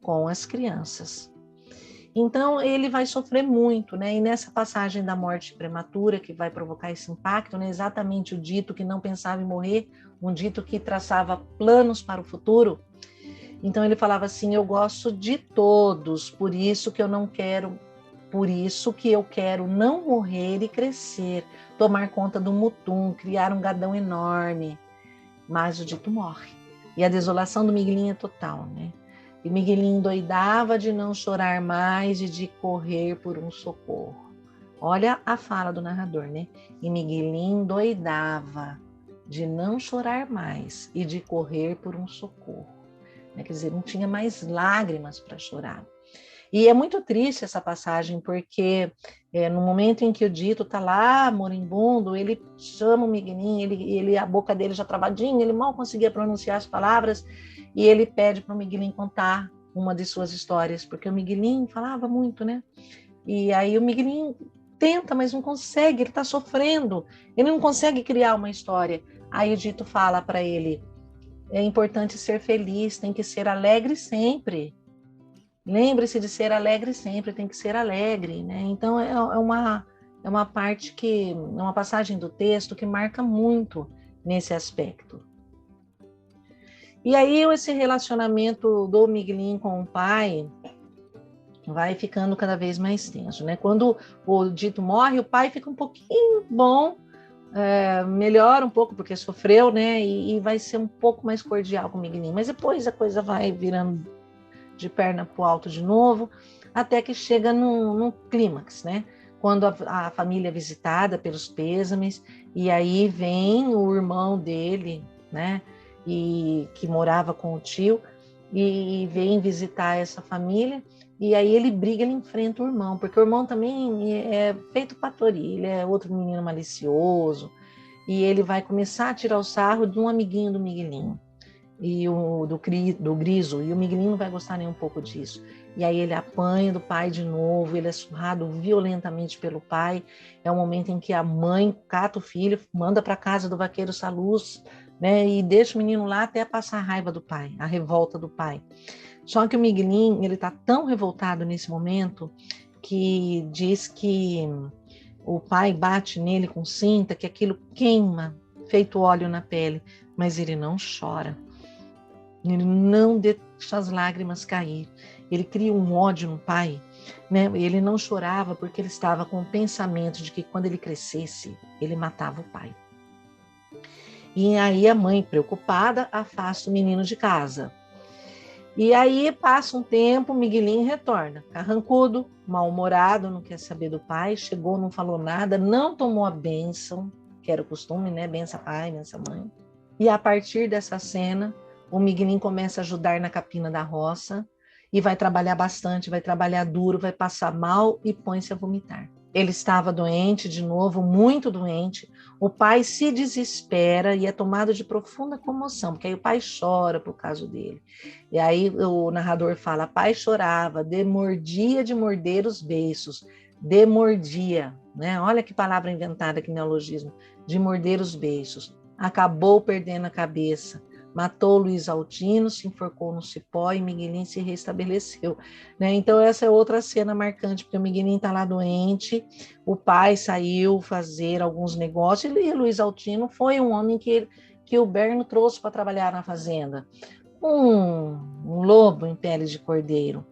com as crianças. Então, ele vai sofrer muito, né? E nessa passagem da morte prematura, que vai provocar esse impacto, né? Exatamente o Dito que não pensava em morrer, um Dito que traçava planos para o futuro. Então, ele falava assim, eu gosto de todos, por isso que eu quero não morrer e crescer, tomar conta do mutum, criar um gadão enorme. Mas o Dito morre. E a desolação do Miguelinho é total, né? E Miguelinho doidava de não chorar mais e de correr por um socorro. Olha a fala do narrador, né? E Miguelinho doidava de não chorar mais e de correr por um socorro. Quer dizer, não tinha mais lágrimas para chorar. E é muito triste essa passagem, porque no momento em que o Dito está lá, moribundo, ele chama o Miguelinho, a boca dele já travadinha, ele mal conseguia pronunciar as palavras, e ele pede para o Miguelinho contar uma de suas histórias, porque o Miguelinho falava muito, né? E aí o Miguelinho tenta, mas não consegue, ele está sofrendo, ele não consegue criar uma história. Aí o Dito fala para ele, é importante ser feliz, tem que ser alegre sempre. Lembre-se de ser alegre sempre, tem que ser alegre, né? Então é uma parte é uma passagem do texto que marca muito nesse aspecto. E aí esse relacionamento do Miguelinho com o pai vai ficando cada vez mais tenso, né? Quando o Dito morre, o pai fica um pouquinho bom, melhora um pouco porque sofreu, né? E vai ser um pouco mais cordial com o Miguelinho. Mas depois a coisa vai virando de perna para o alto de novo, até que chega num clímax, né? Quando a família é visitada pelos pêsames, e aí vem o irmão dele, né? E que morava com o tio, e vem visitar essa família, e aí ele briga, ele enfrenta o irmão, porque o irmão também é feito patori, ele é outro menino malicioso, e ele vai começar a tirar o sarro de um amiguinho do Miguelinho, e do Griso, e o Miguelinho não vai gostar nem um pouco disso. E aí ele apanha do pai de novo, ele é surrado violentamente pelo pai. É o momento em que a mãe cata o filho, manda para casa do vaqueiro Saluz, né, e deixa o menino lá até passar a raiva do pai, a revolta do pai. Só que o Miguelinho, ele está tão revoltado nesse momento que diz que o pai bate nele com cinta, que aquilo queima, feito óleo na pele, mas ele não chora. Ele não deixa as lágrimas cair. Ele cria um ódio no pai, né? Ele não chorava porque ele estava com o pensamento de que quando ele crescesse, ele matava o pai. E aí a mãe, preocupada, afasta o menino de casa. E aí passa um tempo, o Miguelinho retorna, carrancudo, mal-humorado, não quer saber do pai, chegou, não falou nada, não tomou a bênção, que era o costume, né? Benção pai, benção mãe. E a partir dessa cena, o Miguelinho começa a ajudar na capina da roça e vai trabalhar bastante, vai trabalhar duro, vai passar mal e põe-se a vomitar. Ele estava doente de novo, muito doente. O pai se desespera e é tomado de profunda comoção, porque aí o pai chora por causa dele. E aí o narrador fala: pai chorava, demordia de morder os beiços, demordia, né? Olha que palavra inventada, que neologismo, de morder os beiços. Acabou perdendo a cabeça, matou Luiz Altino, se enforcou no cipó e Miguelinho se restabeleceu. Né? Então essa é outra cena marcante, porque o Miguelinho está lá doente, o pai saiu fazer alguns negócios, e Luiz Altino foi um homem que o Berno trouxe para trabalhar na fazenda. Um lobo em pele de cordeiro,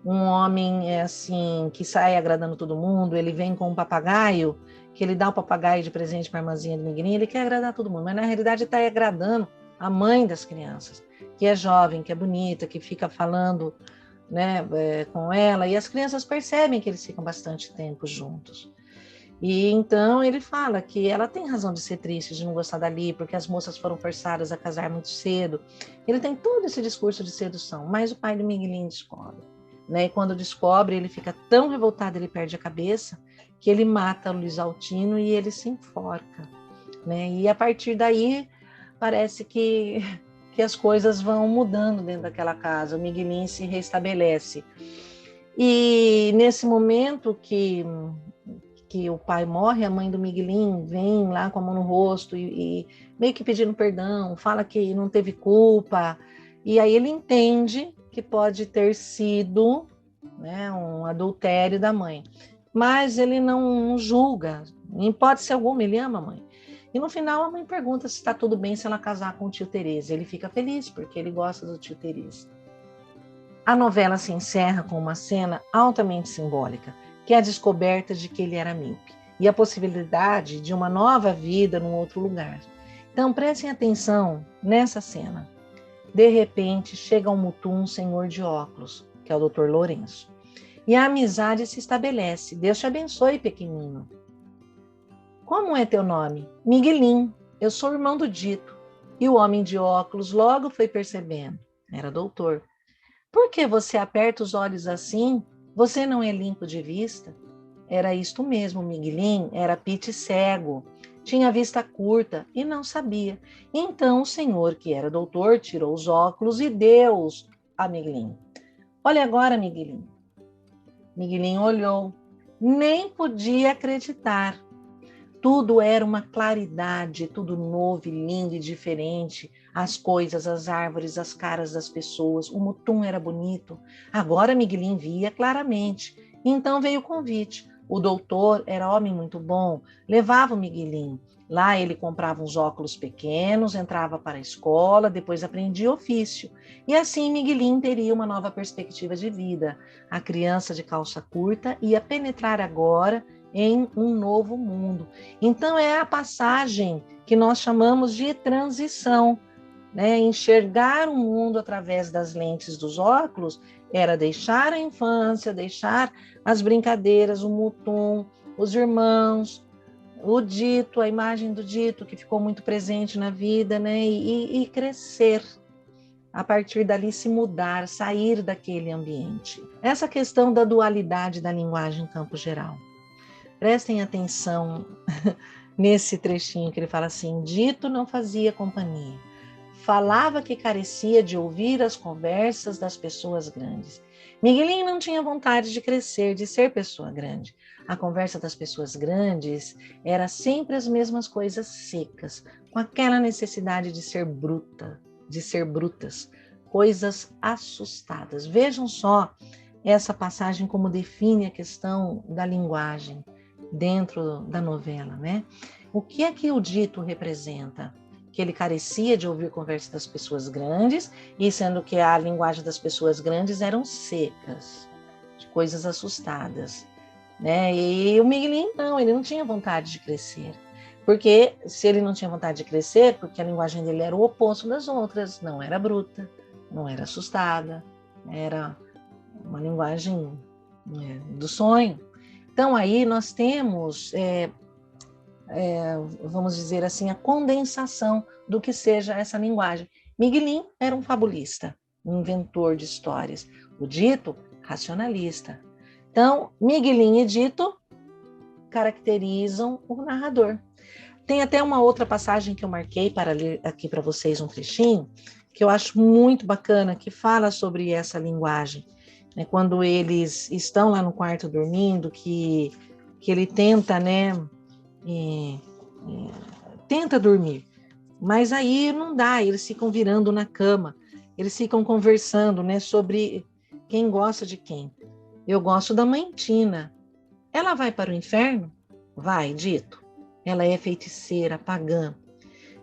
um homem assim que sai agradando todo mundo. Ele vem com um papagaio, que ele dá o papagaio de presente para a irmãzinha do Miguelinho, ele quer agradar todo mundo, mas na realidade está agradando a mãe das crianças, que é jovem, que é bonita, que fica falando, né, com ela, e as crianças percebem que eles ficam bastante tempo juntos. E então ele fala que ela tem razão de ser triste, de não gostar dali, porque as moças foram forçadas a casar muito cedo. Ele tem todo esse discurso de sedução, mas o pai do Miguelinho descobre. Né? E quando descobre, ele fica tão revoltado, ele perde a cabeça, que ele mata Luiz Altino e ele se enforca. Né? E a partir daí, parece que as coisas vão mudando dentro daquela casa, o Miguelinho se restabelece. E nesse momento que o pai morre, a mãe do Miguelinho vem lá com a mão no rosto e meio que pedindo perdão, fala que não teve culpa, e aí ele entende que pode ter sido, né, um adultério da mãe, mas ele não julga, em hipótese alguma, ele ama a mãe. E no final a mãe pergunta se está tudo bem se ela casar com o tio Tereza. Ele fica feliz porque ele gosta do tio Tereza. A novela se encerra com uma cena altamente simbólica, que é a descoberta de que ele era míope e a possibilidade de uma nova vida num outro lugar. Então prestem atenção nessa cena. De repente chega ao Mutum um senhor de óculos, que é o Dr. Lourenço, e a amizade se estabelece. Deus te abençoe, pequenino. Como é teu nome? Miguelinho. Eu sou irmão do Dito. E o homem de óculos logo foi percebendo. Era doutor. Por que você aperta os olhos assim? Você não é limpo de vista? Era isto mesmo, Miguelinho era pite cego. Tinha vista curta e não sabia. Então o senhor, que era doutor, tirou os óculos e deu-os a Miguelinho. Olha agora, Miguelinho. Miguelinho olhou. Nem podia acreditar. Tudo era uma claridade, tudo novo, lindo e diferente. As coisas, as árvores, as caras das pessoas, o Mutum era bonito. Agora Miguelinho via claramente. Então veio o convite. O doutor era homem muito bom, levava o Miguelinho. Lá ele comprava uns óculos pequenos, entrava para a escola, depois aprendia ofício. E assim Miguelinho teria uma nova perspectiva de vida. A criança de calça curta ia penetrar agora em um novo mundo. Então é a passagem que nós chamamos de transição, né? Enxergar o mundo através das lentes dos óculos era deixar a infância, deixar as brincadeiras, o Mutum, os irmãos, o Dito, a imagem do Dito que ficou muito presente na vida, né? E crescer. A partir dali se mudar, sair daquele ambiente. Essa questão da dualidade da linguagem em campo geral. Prestem atenção nesse trechinho que ele fala assim: Dito não fazia companhia. Falava que carecia de ouvir as conversas das pessoas grandes. Miguelinho não tinha vontade de crescer, de ser pessoa grande. A conversa das pessoas grandes era sempre as mesmas coisas secas, com aquela necessidade de ser bruta, de ser brutas, coisas assustadas. Vejam só essa passagem como define a questão da linguagem dentro da novela, né? O que é que o Dito representa? Que ele carecia de ouvir conversa das pessoas grandes, e sendo que a linguagem das pessoas grandes eram secas, de coisas assustadas, né? E o Miguelinho não, ele não tinha vontade de crescer. Porque se ele não tinha vontade de crescer, porque a linguagem dele era o oposto das outras, não era bruta, não era assustada, era uma linguagem, né, do sonho. Então aí nós temos, vamos dizer assim, a condensação do que seja essa linguagem. Miguelin era um fabulista, um inventor de histórias. O Dito, racionalista. Então, Miguelin e Dito caracterizam o narrador. Tem até uma outra passagem que eu marquei para ler aqui para vocês um trechinho, que eu acho muito bacana, que fala sobre essa linguagem. Quando eles estão lá no quarto dormindo, que ele tenta, né, tenta dormir, mas aí não dá, eles ficam virando na cama, eles ficam conversando, né, sobre quem gosta de quem. Eu gosto da mãe Tina. Ela vai para o inferno? Vai, Dito. Ela é feiticeira, pagã.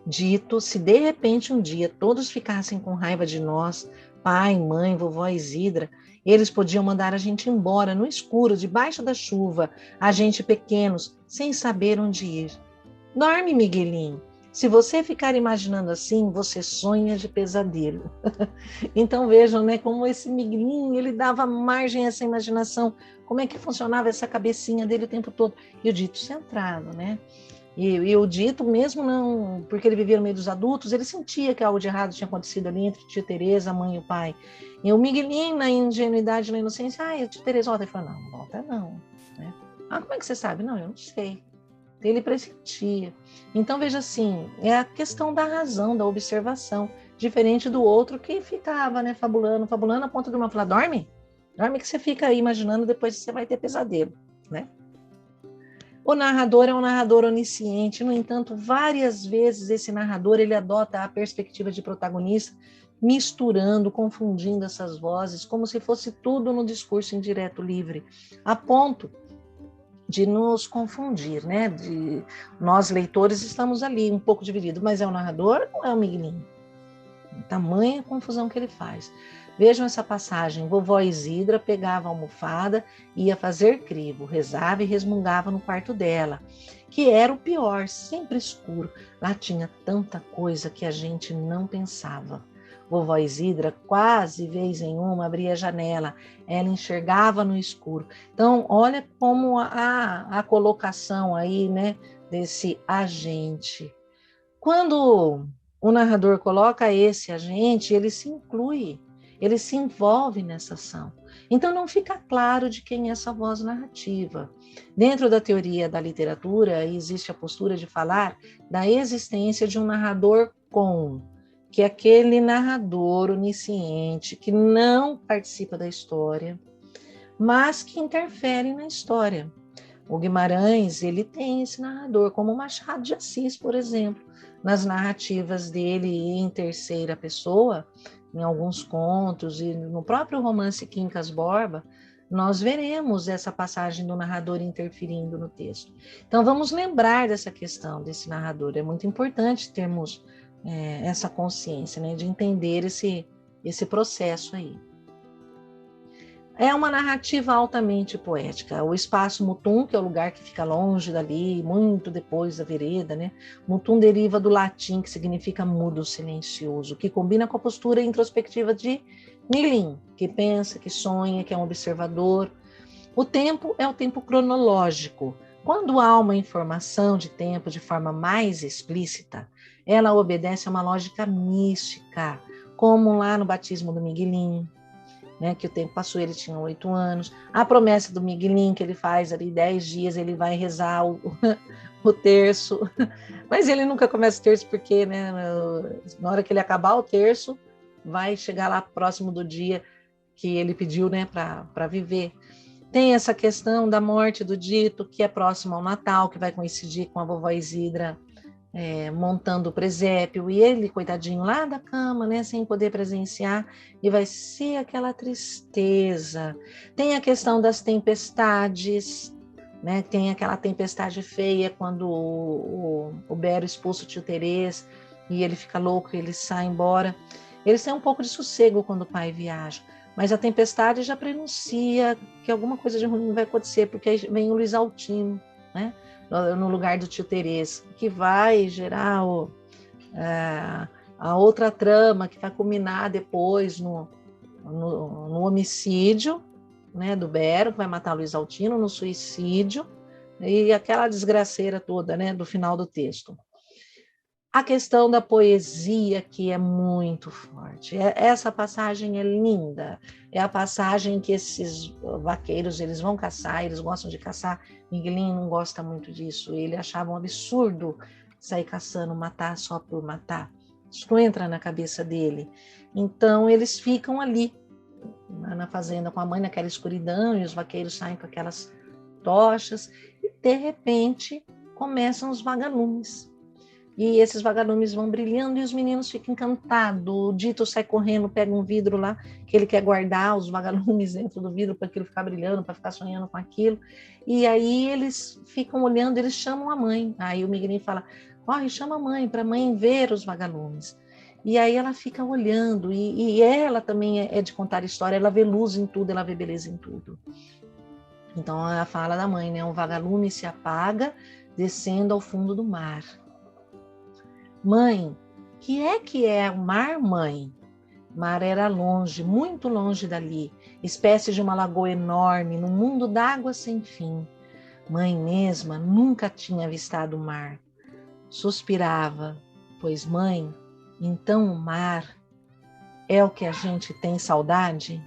Dito, se de repente um dia todos ficassem com raiva de nós, pai, mãe, vovó Isidra, eles podiam mandar a gente embora no escuro, debaixo da chuva, a gente pequenos, sem saber onde ir. Dorme, Miguelinho. Se você ficar imaginando assim, você sonha de pesadelo. Então vejam, né, como esse Miguelinho, ele dava margem a essa imaginação, como é que funcionava essa cabecinha dele o tempo todo. E o Dito centrado, né? E o Dito, mesmo não, porque ele vivia no meio dos adultos, ele sentia que algo de errado tinha acontecido ali entre tia Teresa, a mãe e o pai. E o Miguelinho, na ingenuidade, na inocência, tia Teresa volta. Ele falou, não, volta não. Né? Como é que você sabe? Não, eu não sei. Ele pressentia. Então, veja assim, é a questão da razão, da observação, diferente do outro que ficava, né, fabulando, a ponto de uma falar, dorme que você fica aí imaginando, depois você vai ter pesadelo, né? O narrador é um narrador onisciente, no entanto, várias vezes esse narrador ele adota a perspectiva de protagonista, misturando, confundindo essas vozes, como se fosse tudo no discurso indireto livre, a ponto de nos confundir, né? Nós, leitores, estamos ali um pouco divididos, mas é o narrador ou é o Miguelinho? Tamanha confusão que ele faz. Vejam essa passagem, vovó Isidra pegava a almofada, ia fazer crivo, rezava e resmungava no quarto dela, que era o pior, sempre escuro. Lá tinha tanta coisa que a gente não pensava. Vovó Isidra, quase vez em uma, abria a janela, ela enxergava no escuro. Então, olha como a colocação aí, né, desse agente. Quando o narrador coloca esse agente, ele se inclui, ele se envolve nessa ação. Então não fica claro de quem é essa voz narrativa. Dentro da teoria da literatura, existe a postura de falar da existência de um narrador que é aquele narrador onisciente que não participa da história, mas que interfere na história. O Guimarães, ele tem esse narrador, como o Machado de Assis, por exemplo, nas narrativas dele em terceira pessoa, em alguns contos, e no próprio romance Quincas Borba, nós veremos essa passagem do narrador interferindo no texto. Então, vamos lembrar dessa questão desse narrador. É muito importante termos essa consciência, né, de entender esse processo aí. É uma narrativa altamente poética. O espaço Mutum, que é o lugar que fica longe dali, muito depois da vereda, né? Mutum deriva do latim, que significa mudo, silencioso, que combina com a postura introspectiva de Milim, que pensa, que sonha, que é um observador. O tempo é o tempo cronológico. Quando há uma informação de tempo de forma mais explícita, ela obedece a uma lógica mística, como lá no batismo do Miguelinho, né, que o tempo passou, ele tinha 8 anos. A promessa do Miguelinho, que ele faz ali 10 dias, ele vai rezar o terço. Mas ele nunca começa o terço porque, né, na hora que ele acabar o terço, vai chegar lá próximo do dia que ele pediu, né, para viver. Tem essa questão da morte do Dito, que é próximo ao Natal, que vai coincidir com a vovó Isidra montando o presépio, e ele, coitadinho, lá da cama, né, sem poder presenciar, e vai ser aquela tristeza. Tem a questão das tempestades, né, tem aquela tempestade feia, quando o Bero expulsa o tio Terês, e ele fica louco, e ele sai embora. Eles têm um pouco de sossego quando o pai viaja, mas a tempestade já prenuncia que alguma coisa de ruim vai acontecer, porque aí vem o Luiz Altino, né? no lugar do tio Terês, que vai gerar a outra trama, que vai culminar depois no homicídio, né, do Bero, que vai matar Luiz Altino, no suicídio, e aquela desgraceira toda, né, do final do texto. A questão da poesia que é muito forte. Essa passagem é linda. É a passagem que esses vaqueiros, eles vão caçar, eles gostam de caçar. Miguelinho não gosta muito disso. Ele achava um absurdo sair caçando, matar só por matar. Isso não entra na cabeça dele. Então, eles ficam ali, na fazenda com a mãe, naquela escuridão, e os vaqueiros saem com aquelas tochas, e de repente começam os vagalumes. E esses vagalumes vão brilhando e os meninos ficam encantados. O Dito sai correndo, pega um vidro lá, que ele quer guardar os vagalumes dentro do vidro para aquilo ficar brilhando, para ficar sonhando com aquilo. E aí eles ficam olhando, eles chamam a mãe. Aí o Miguelinho fala, corre, chama a mãe, para a mãe ver os vagalumes. E aí ela fica olhando, e ela também é de contar história, ela vê luz em tudo, ela vê beleza em tudo. Então ela fala da mãe, né? Um vagalume se apaga, descendo ao fundo do mar. Mãe, que é o mar, mãe? Mar era longe, muito longe dali, espécie de uma lagoa enorme, num mundo d'água sem fim. Mãe mesma nunca tinha avistado o mar. Suspirava, pois mãe, então o mar é o que a gente tem saudade?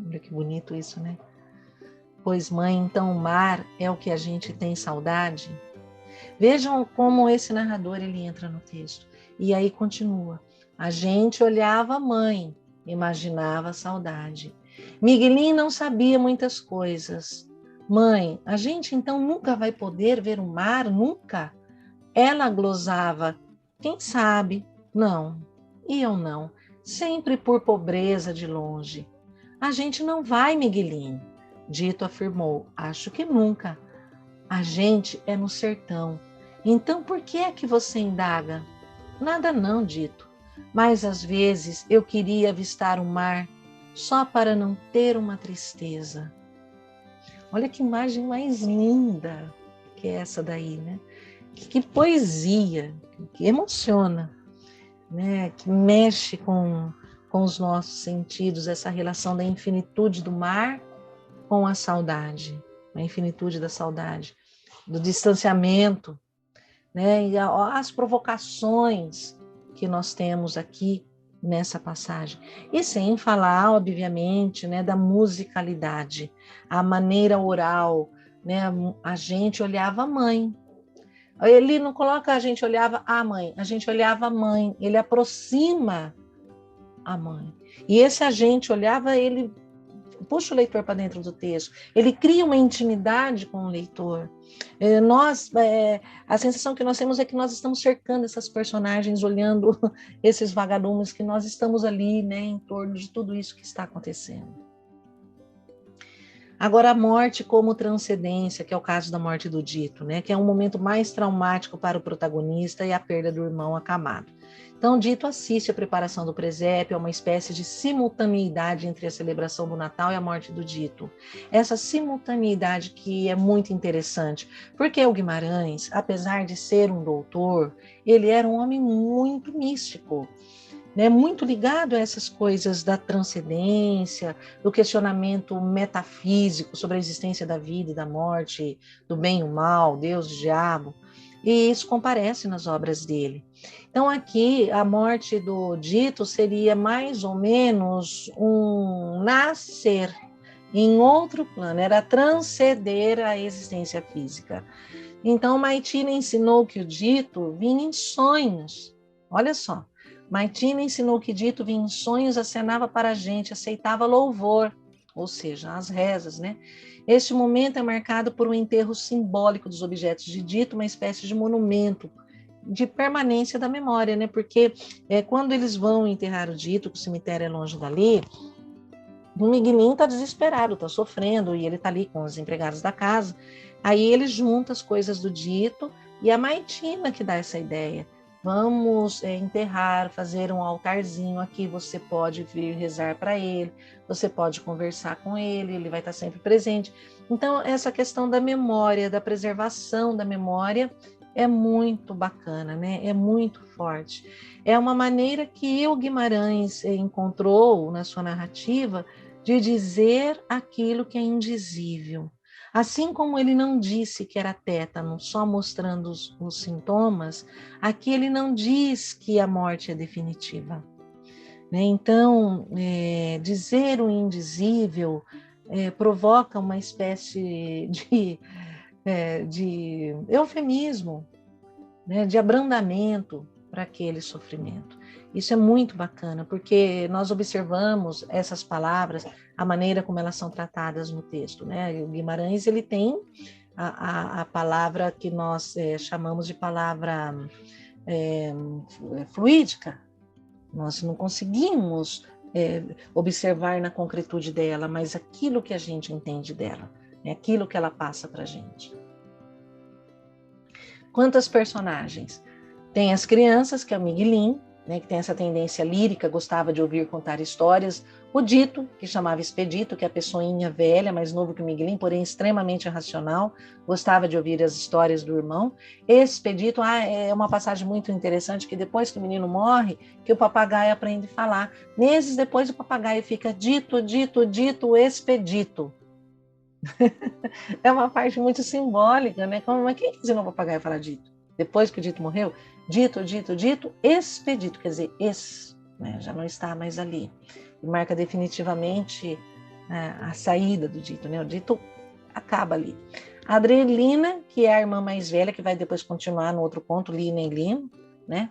Olha que bonito isso, né? Pois mãe, então o mar é o que a gente tem saudade? Vejam como esse narrador ele entra no texto. E aí continua. A gente olhava a mãe, imaginava a saudade. Miguelinho não sabia muitas coisas. Mãe, a gente então nunca vai poder ver o mar, nunca? Ela glosava. Quem sabe? Não. E eu não. Sempre por pobreza de longe. A gente não vai, Miguelinho. Dito afirmou. Acho que nunca. A gente é no sertão. Então por que é que você indaga? Nada não, Dito. Mas às vezes eu queria avistar o mar só para não ter uma tristeza. Olha que imagem mais linda que é essa daí, né? Que poesia, que emociona, né? Que mexe com os nossos sentidos, essa relação da infinitude do mar com a saudade, a infinitude da saudade, do distanciamento, né? E as provocações que nós temos aqui nessa passagem. E sem falar, obviamente, né, da musicalidade, a maneira oral, né? A gente olhava a mãe. Ele não coloca a gente olhava a mãe, a gente olhava a mãe, ele aproxima a mãe. E esse a gente olhava, ele puxa o leitor para dentro do texto, ele cria uma intimidade com o leitor. A sensação que nós temos é que nós estamos cercando essas personagens, olhando esses vagalumes, que nós estamos ali, né, em torno de tudo isso que está acontecendo. Agora, a morte como transcendência, que é o caso da morte do Dito, né, que é um momento mais traumático para o protagonista, e a perda do irmão acamado. Então, Dito assiste à preparação do presépio, a uma espécie de simultaneidade entre a celebração do Natal e a morte do Dito. Essa simultaneidade que é muito interessante, porque o Guimarães, apesar de ser um doutor, ele era um homem muito místico, né, muito ligado a essas coisas da transcendência, do questionamento metafísico sobre a existência da vida e da morte, do bem e o mal, Deus e o diabo, e isso comparece nas obras dele. Então aqui a morte do Dito seria mais ou menos um nascer em outro plano, era transcender a existência física. Então Maitina ensinou que o Dito vinha em sonhos, olha só, Maitina ensinou que Dito vinha em sonhos, acenava para a gente, aceitava louvor, ou seja, as rezas, né? Este momento é marcado por um enterro simbólico dos objetos de Dito, uma espécie de monumento de permanência da memória, né? Porque quando eles vão enterrar o Dito, que o cemitério é longe dali, o Miguelinho está desesperado, está sofrendo, e ele está ali com os empregados da casa. Aí ele junta as coisas do Dito, e a Maitina que dá essa ideia. vamos enterrar, fazer um altarzinho aqui, você pode vir rezar para ele, você pode conversar com ele, ele vai estar sempre presente. Então, essa questão da memória, da preservação da memória, é muito bacana, né? É muito forte. É uma maneira que o Guimarães encontrou na sua narrativa de dizer aquilo que é indizível. Assim como ele não disse que era tétano, só mostrando os sintomas, aqui ele não diz que a morte é definitiva. Né? Então, dizer o indizível provoca uma espécie de eufemismo, né? De abrandamento para aquele sofrimento. Isso é muito bacana, porque nós observamos essas palavras, a maneira como elas são tratadas no texto. Né? O Guimarães ele tem a palavra que nós chamamos de palavra fluídica. Nós não conseguimos observar na concretude dela, mas aquilo que a gente entende dela, é aquilo que ela passa para a gente. Quantas personagens? Tem as crianças, que é o Miguelim, né, que tem essa tendência lírica, gostava de ouvir contar histórias. O Dito, que chamava Expedito, que é a pessoinha velha, mais novo que o Miguelim, porém extremamente racional, gostava de ouvir as histórias do irmão. Expedito, é uma passagem muito interessante, que depois que o menino morre, que o papagaio aprende a falar. Meses depois o papagaio fica dito, dito, dito, expedito. É uma parte muito simbólica, né? Mas quem ensinou o papagaio a falar dito? Depois que o dito morreu? Dito, dito, dito, expedito, quer dizer, né? Já não está mais ali. E marca definitivamente a saída do dito, né? O dito acaba ali. A Adrielina, que é a irmã mais velha, que vai depois continuar no outro conto, Lina e Lino, né?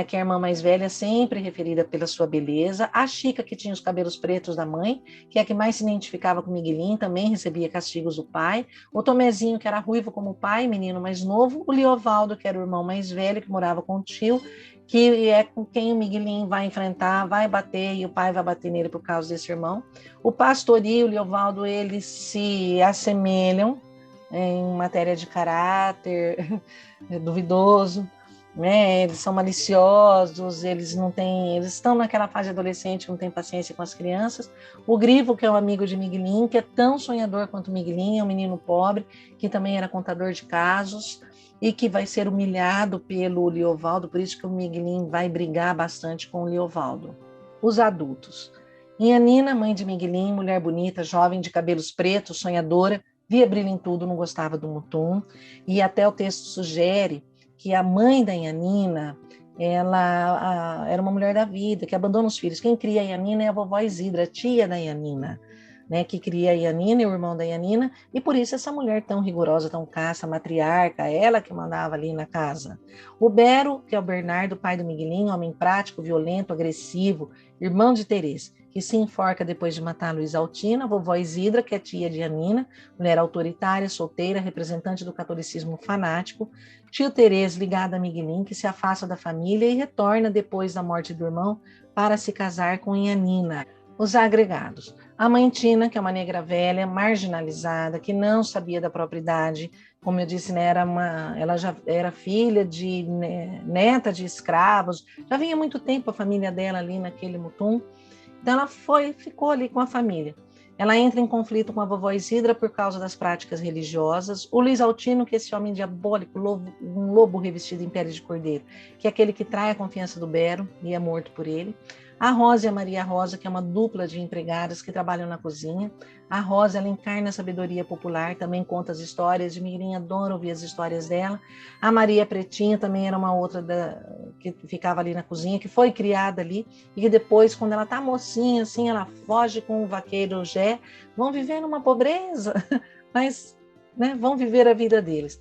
Que é a irmã mais velha, sempre referida pela sua beleza. A Chica, que tinha os cabelos pretos da mãe, que é a que mais se identificava com Miguelinho, também recebia castigos do pai. O Tomezinho, que era ruivo como o pai, menino mais novo. O Liovaldo, que era o irmão mais velho, que morava com o tio, que é com quem o Miguelinho vai enfrentar, vai bater, e o pai vai bater nele por causa desse irmão. O Pastori e o Liovaldo, eles se assemelham em matéria de caráter duvidoso. Né? Eles são maliciosos, eles estão naquela fase adolescente, não tem paciência com as crianças. O Grivo, que é um amigo de Miguelinho, que é tão sonhador quanto o Miguelinho, é um menino pobre, que também era contador de casos e que vai ser humilhado pelo Liovaldo, por isso que o Miguelinho vai brigar bastante com o Liovaldo. Os adultos. Nina, mãe de Miguelinho, mulher bonita, jovem, de cabelos pretos, sonhadora, via brilho em tudo, não gostava do Mutum, e até o texto sugere que a mãe da Yanina, ela era uma mulher da vida, que abandona os filhos. Quem cria a Yanina é a vovó Isidra, tia da Yanina, né, que cria a Yanina e o irmão da Yanina, e por isso essa mulher tão rigorosa, tão cassa, matriarca, ela que mandava ali na casa. O Bero, que é o Bernardo, pai do Miguelinho, homem prático, violento, agressivo, irmão de Teresa, que se enforca depois de matar a Luísa Altina. A vovó Isidra, que é tia de Yanina, mulher autoritária, solteira, representante do catolicismo fanático. Tio Teresa, ligada a Miguelinho, que se afasta da família e retorna depois da morte do irmão para se casar com Yanina. Os agregados. A mãe Tina, que é uma negra velha, marginalizada, que não sabia da própria idade, como eu disse, né, ela já era filha de neta de escravos, já vinha muito tempo a família dela ali naquele Mutum. Então ela ficou ali com a família. Ela entra em conflito com a vovó Isidra por causa das práticas religiosas. O Luiz Altino, que é esse homem diabólico, um lobo revestido em pele de cordeiro, que é aquele que trai a confiança do Bero e é morto por ele. A Rosa e a Maria Rosa, que é uma dupla de empregadas que trabalham na cozinha. A Rosa, ela encarna a sabedoria popular, também conta as histórias. De Miguelinho adora ouvir as histórias dela. A Maria Pretinha também era uma outra que ficava ali na cozinha, que foi criada ali, e que depois, quando ela tá mocinha, assim, ela foge com o vaqueiro Gé, vão viver numa pobreza, mas né, vão viver a vida deles.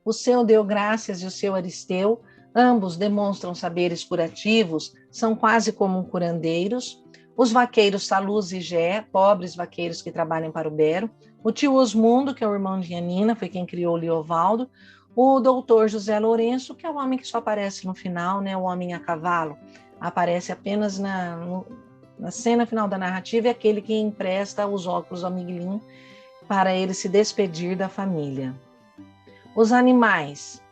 O seu Deográcias e o seu Aristeu, ambos demonstram saberes curativos, são quase como curandeiros. Os vaqueiros Saluz e Gé, pobres vaqueiros que trabalham para o Bero. O tio Osmundo, que é o irmão de Yanina, foi quem criou o Liovaldo. O doutor José Lourenço, que é o homem que só aparece no final, né, o homem a cavalo. Aparece apenas na cena final da narrativa, é aquele que empresta os óculos ao Miguelinho para ele se despedir da família. Os animais.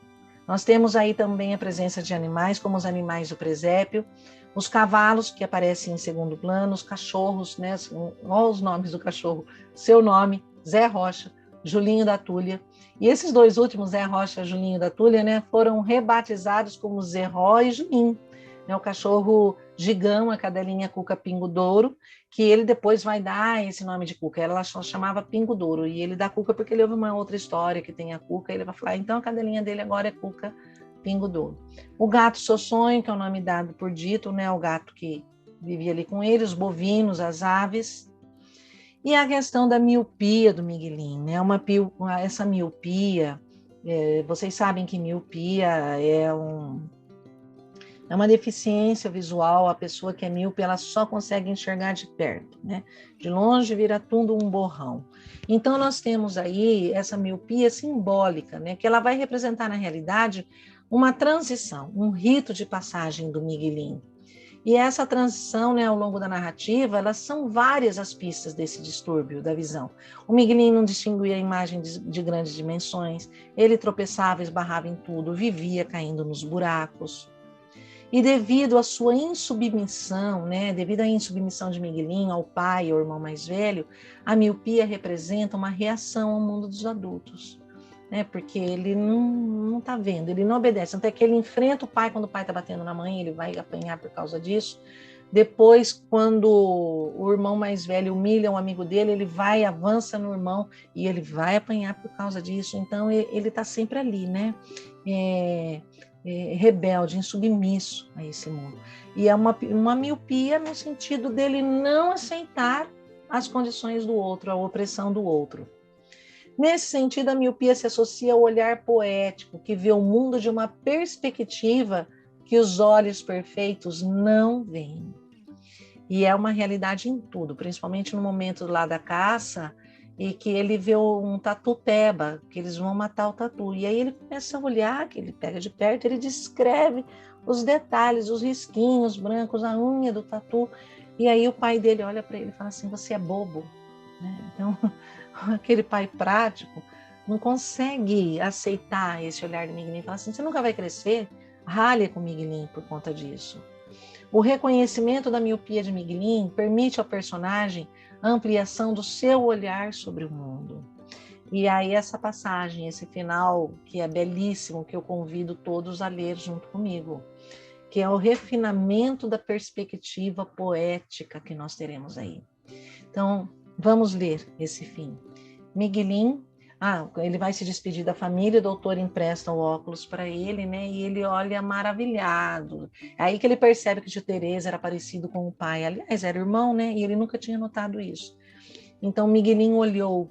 Nós temos aí também a presença de animais, como os animais do presépio, os cavalos, que aparecem em segundo plano, os cachorros, né? Olha os nomes do cachorro. Seu nome, Zé Rocha, Julinho da Tulha. E esses dois últimos, Zé Rocha e Julinho da Tulha, né, foram rebatizados como Zé Ró e Julinho. Né, o cachorro Gigão, a cadelinha Cuca Pingo Douro, que ele depois vai dar esse nome de Cuca. Ela só chamava Pingo Douro, e ele dá Cuca porque ele ouve uma outra história que tem a Cuca, e ele vai falar, então a cadelinha dele agora é Cuca Pingo Douro. O gato Sossonho, que é o nome dado por Dito, né, o gato que vivia ali com ele, os bovinos, as aves. E a questão da miopia do Miguelinho, né? Essa miopia, vocês sabem que miopia é uma deficiência visual. A pessoa que é míope, ela só consegue enxergar de perto, né? De longe vira tudo um borrão. Então nós temos aí essa miopia simbólica, né? Que ela vai representar na realidade uma transição, um rito de passagem do Miguelinho. E essa transição, né, ao longo da narrativa, elas são várias as pistas desse distúrbio da visão. O Miguelinho não distinguia a imagem de grandes dimensões, ele tropeçava, esbarrava em tudo, vivia caindo nos buracos. E devido à sua insubmissão, né, devido à insubmissão de Miguelinho ao pai, ao irmão mais velho, a miopia representa uma reação ao mundo dos adultos. Né, porque ele não está vendo, ele não obedece. Até que ele enfrenta o pai quando o pai está batendo na mãe, ele vai apanhar por causa disso. Depois, quando o irmão mais velho humilha um amigo dele, ele vai, avança no irmão e ele vai apanhar por causa disso. Então, ele está sempre ali, né? Rebelde, insubmisso a esse mundo. E é uma miopia no sentido dele não aceitar as condições do outro, a opressão do outro. Nesse sentido, a miopia se associa ao olhar poético, que vê o mundo de uma perspectiva que os olhos perfeitos não veem. E é uma realidade em tudo, principalmente no momento lá da caça, e que ele vê um tatu-peba, que eles vão matar o tatu. E aí ele começa a olhar, que ele pega de perto, ele descreve os detalhes, os risquinhos brancos, a unha do tatu. E aí o pai dele olha para ele e fala assim, você é bobo. Né? Então, aquele pai prático não consegue aceitar esse olhar do Miguelinho e fala assim, você nunca vai crescer, ralha com o Miguelinho por conta disso. O reconhecimento da miopia de Miguelinho permite ao personagem a ampliação do seu olhar sobre o mundo. E aí essa passagem, esse final, que é belíssimo, que eu convido todos a ler junto comigo, que é o refinamento da perspectiva poética que nós teremos aí. Então, vamos ler esse fim. Miguelinho, ele vai se despedir da família, o doutor empresta o óculos para ele, né? E ele olha maravilhado. É aí que ele percebe que o tio Tereza era parecido com o pai. Aliás, era irmão, né? E ele nunca tinha notado isso. Então, Miguelinho olhou,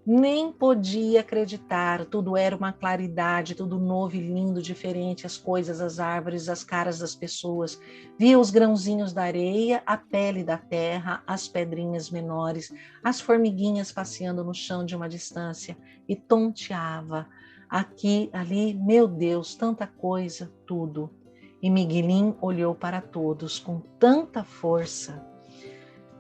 nem podia acreditar, tudo era uma claridade, tudo novo e lindo, diferente, as coisas, as árvores, as caras das pessoas. Via os grãozinhos da areia, a pele da terra, as pedrinhas menores, as formiguinhas passeando no chão de uma distância, e tonteava. Aqui, ali, meu Deus, tanta coisa, tudo. E Miguelinho olhou para todos com tanta força.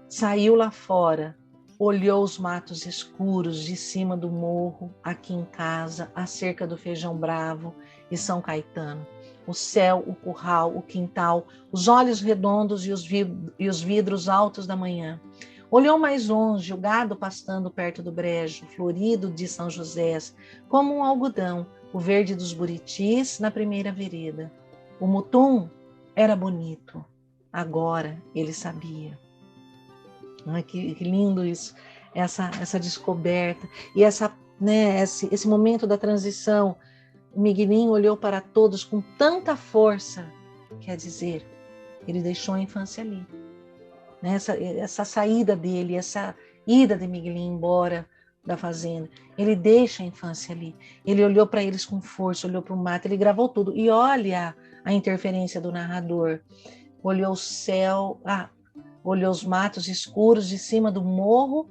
Saiu lá fora, olhou os matos escuros de cima do morro, aqui em casa, a cerca do Feijão Bravo e São Caetano. O céu, o curral, o quintal, os olhos redondos e os vidros altos da manhã. Olhou mais longe, o gado pastando perto do brejo, florido de São José, como um algodão, o verde dos buritis na primeira vereda. O mutum era bonito. Agora ele sabia. Que lindo isso, essa descoberta e esse momento da transição. O Miguelinho olhou para todos com tanta força, quer dizer, ele deixou a infância ali. Né? Essa saída dele, essa ida de Miguelinho embora da fazenda, ele deixa a infância ali. Ele olhou para eles com força, olhou para o mato, ele gravou tudo. E olha a interferência do narrador. Olhou o céu, olhou os matos escuros de cima do morro,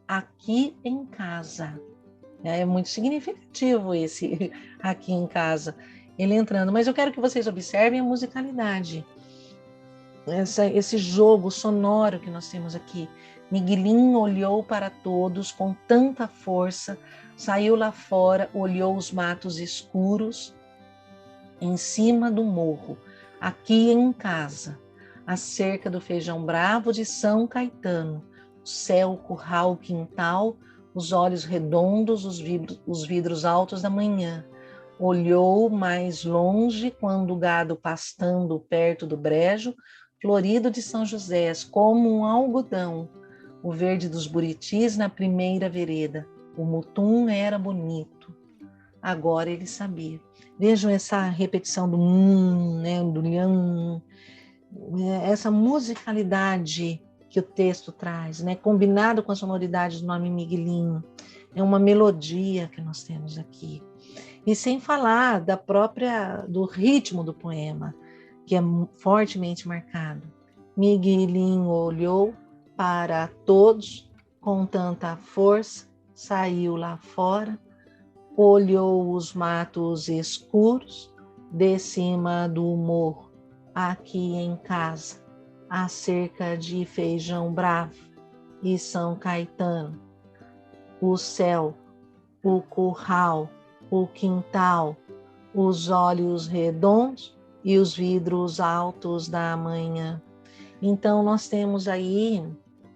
aqui em casa. É muito significativo esse aqui em casa, ele entrando. Mas eu quero que vocês observem a musicalidade, esse jogo sonoro que nós temos aqui. Miguelinho olhou para todos com tanta força, saiu lá fora, olhou os matos escuros em cima do morro, aqui em casa, acerca do feijão bravo de São Caetano, o céu, o curral, o quintal, os olhos redondos, os vidros altos da manhã. Olhou mais longe quando o gado pastando perto do brejo, florido de São José, como um algodão, o verde dos buritis na primeira vereda. O mutum era bonito. Agora ele sabia. Vejam essa repetição do né, do lham, essa musicalidade que o texto traz, né, combinado com a sonoridade do nome Miguelinho. É uma melodia que nós temos aqui. E sem falar do ritmo do poema, que é fortemente marcado. Miguelinho olhou para todos com tanta força, saiu lá fora, olhou os matos escuros de cima do morro, aqui em casa, acerca de Feijão Bravo e São Caetano, o céu, o curral, o quintal, os olhos redondos e os vidros altos da manhã. Então, nós temos aí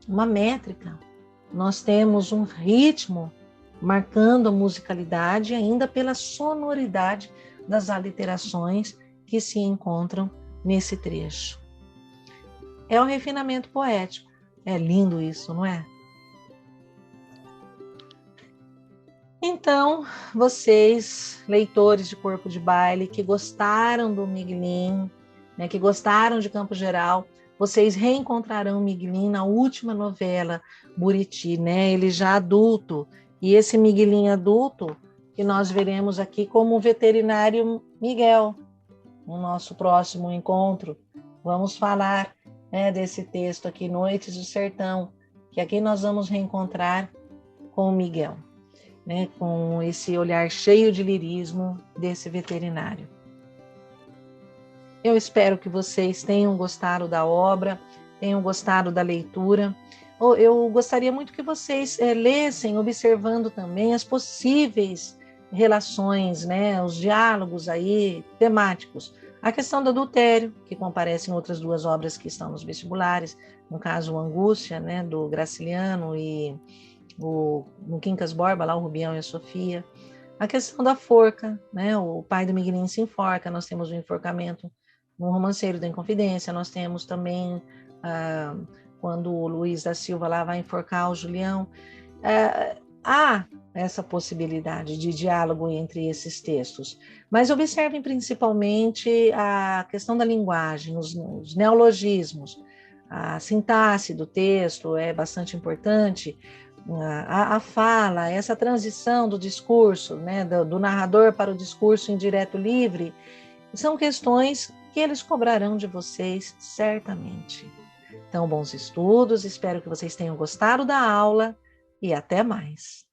uma métrica, nós temos um ritmo marcando a musicalidade ainda pela sonoridade das aliterações que se encontram nesse trecho. É o refinamento poético. É lindo isso, não é? Então, vocês, leitores de Corpo de Baile, que gostaram do Miguelinho, né, que gostaram de Campo Geral, vocês reencontrarão o Miguelinho na última novela, Buriti, né? Ele já adulto. E esse Miguelinho adulto, que nós veremos aqui como o veterinário Miguel, no nosso próximo encontro. Vamos falar, né, desse texto aqui, Noites do Sertão, que aqui nós vamos reencontrar com o Miguel, né, com esse olhar cheio de lirismo desse veterinário. Eu espero que vocês tenham gostado da obra, tenham gostado da leitura. Eu gostaria muito que vocês lessem, observando também as possíveis relações, né, os diálogos aí temáticos. A questão do adultério, que comparece em outras duas obras que estão nos vestibulares, no caso o Angústia, né, do Graciliano, e no Quincas Borba, lá o Rubião e a Sofia. A questão da forca, né, o pai do Miguelinho se enforca, nós temos o enforcamento no Romanceiro da Inconfidência, nós temos também quando o Luiz da Silva lá vai enforcar o Julião. Há essa possibilidade de diálogo entre esses textos, mas observem principalmente a questão da linguagem, os neologismos, a sintaxe do texto é bastante importante, a fala, essa transição do discurso, né, do narrador para o discurso indireto livre, são questões que eles cobrarão de vocês certamente. Então, bons estudos, espero que vocês tenham gostado da aula e até mais.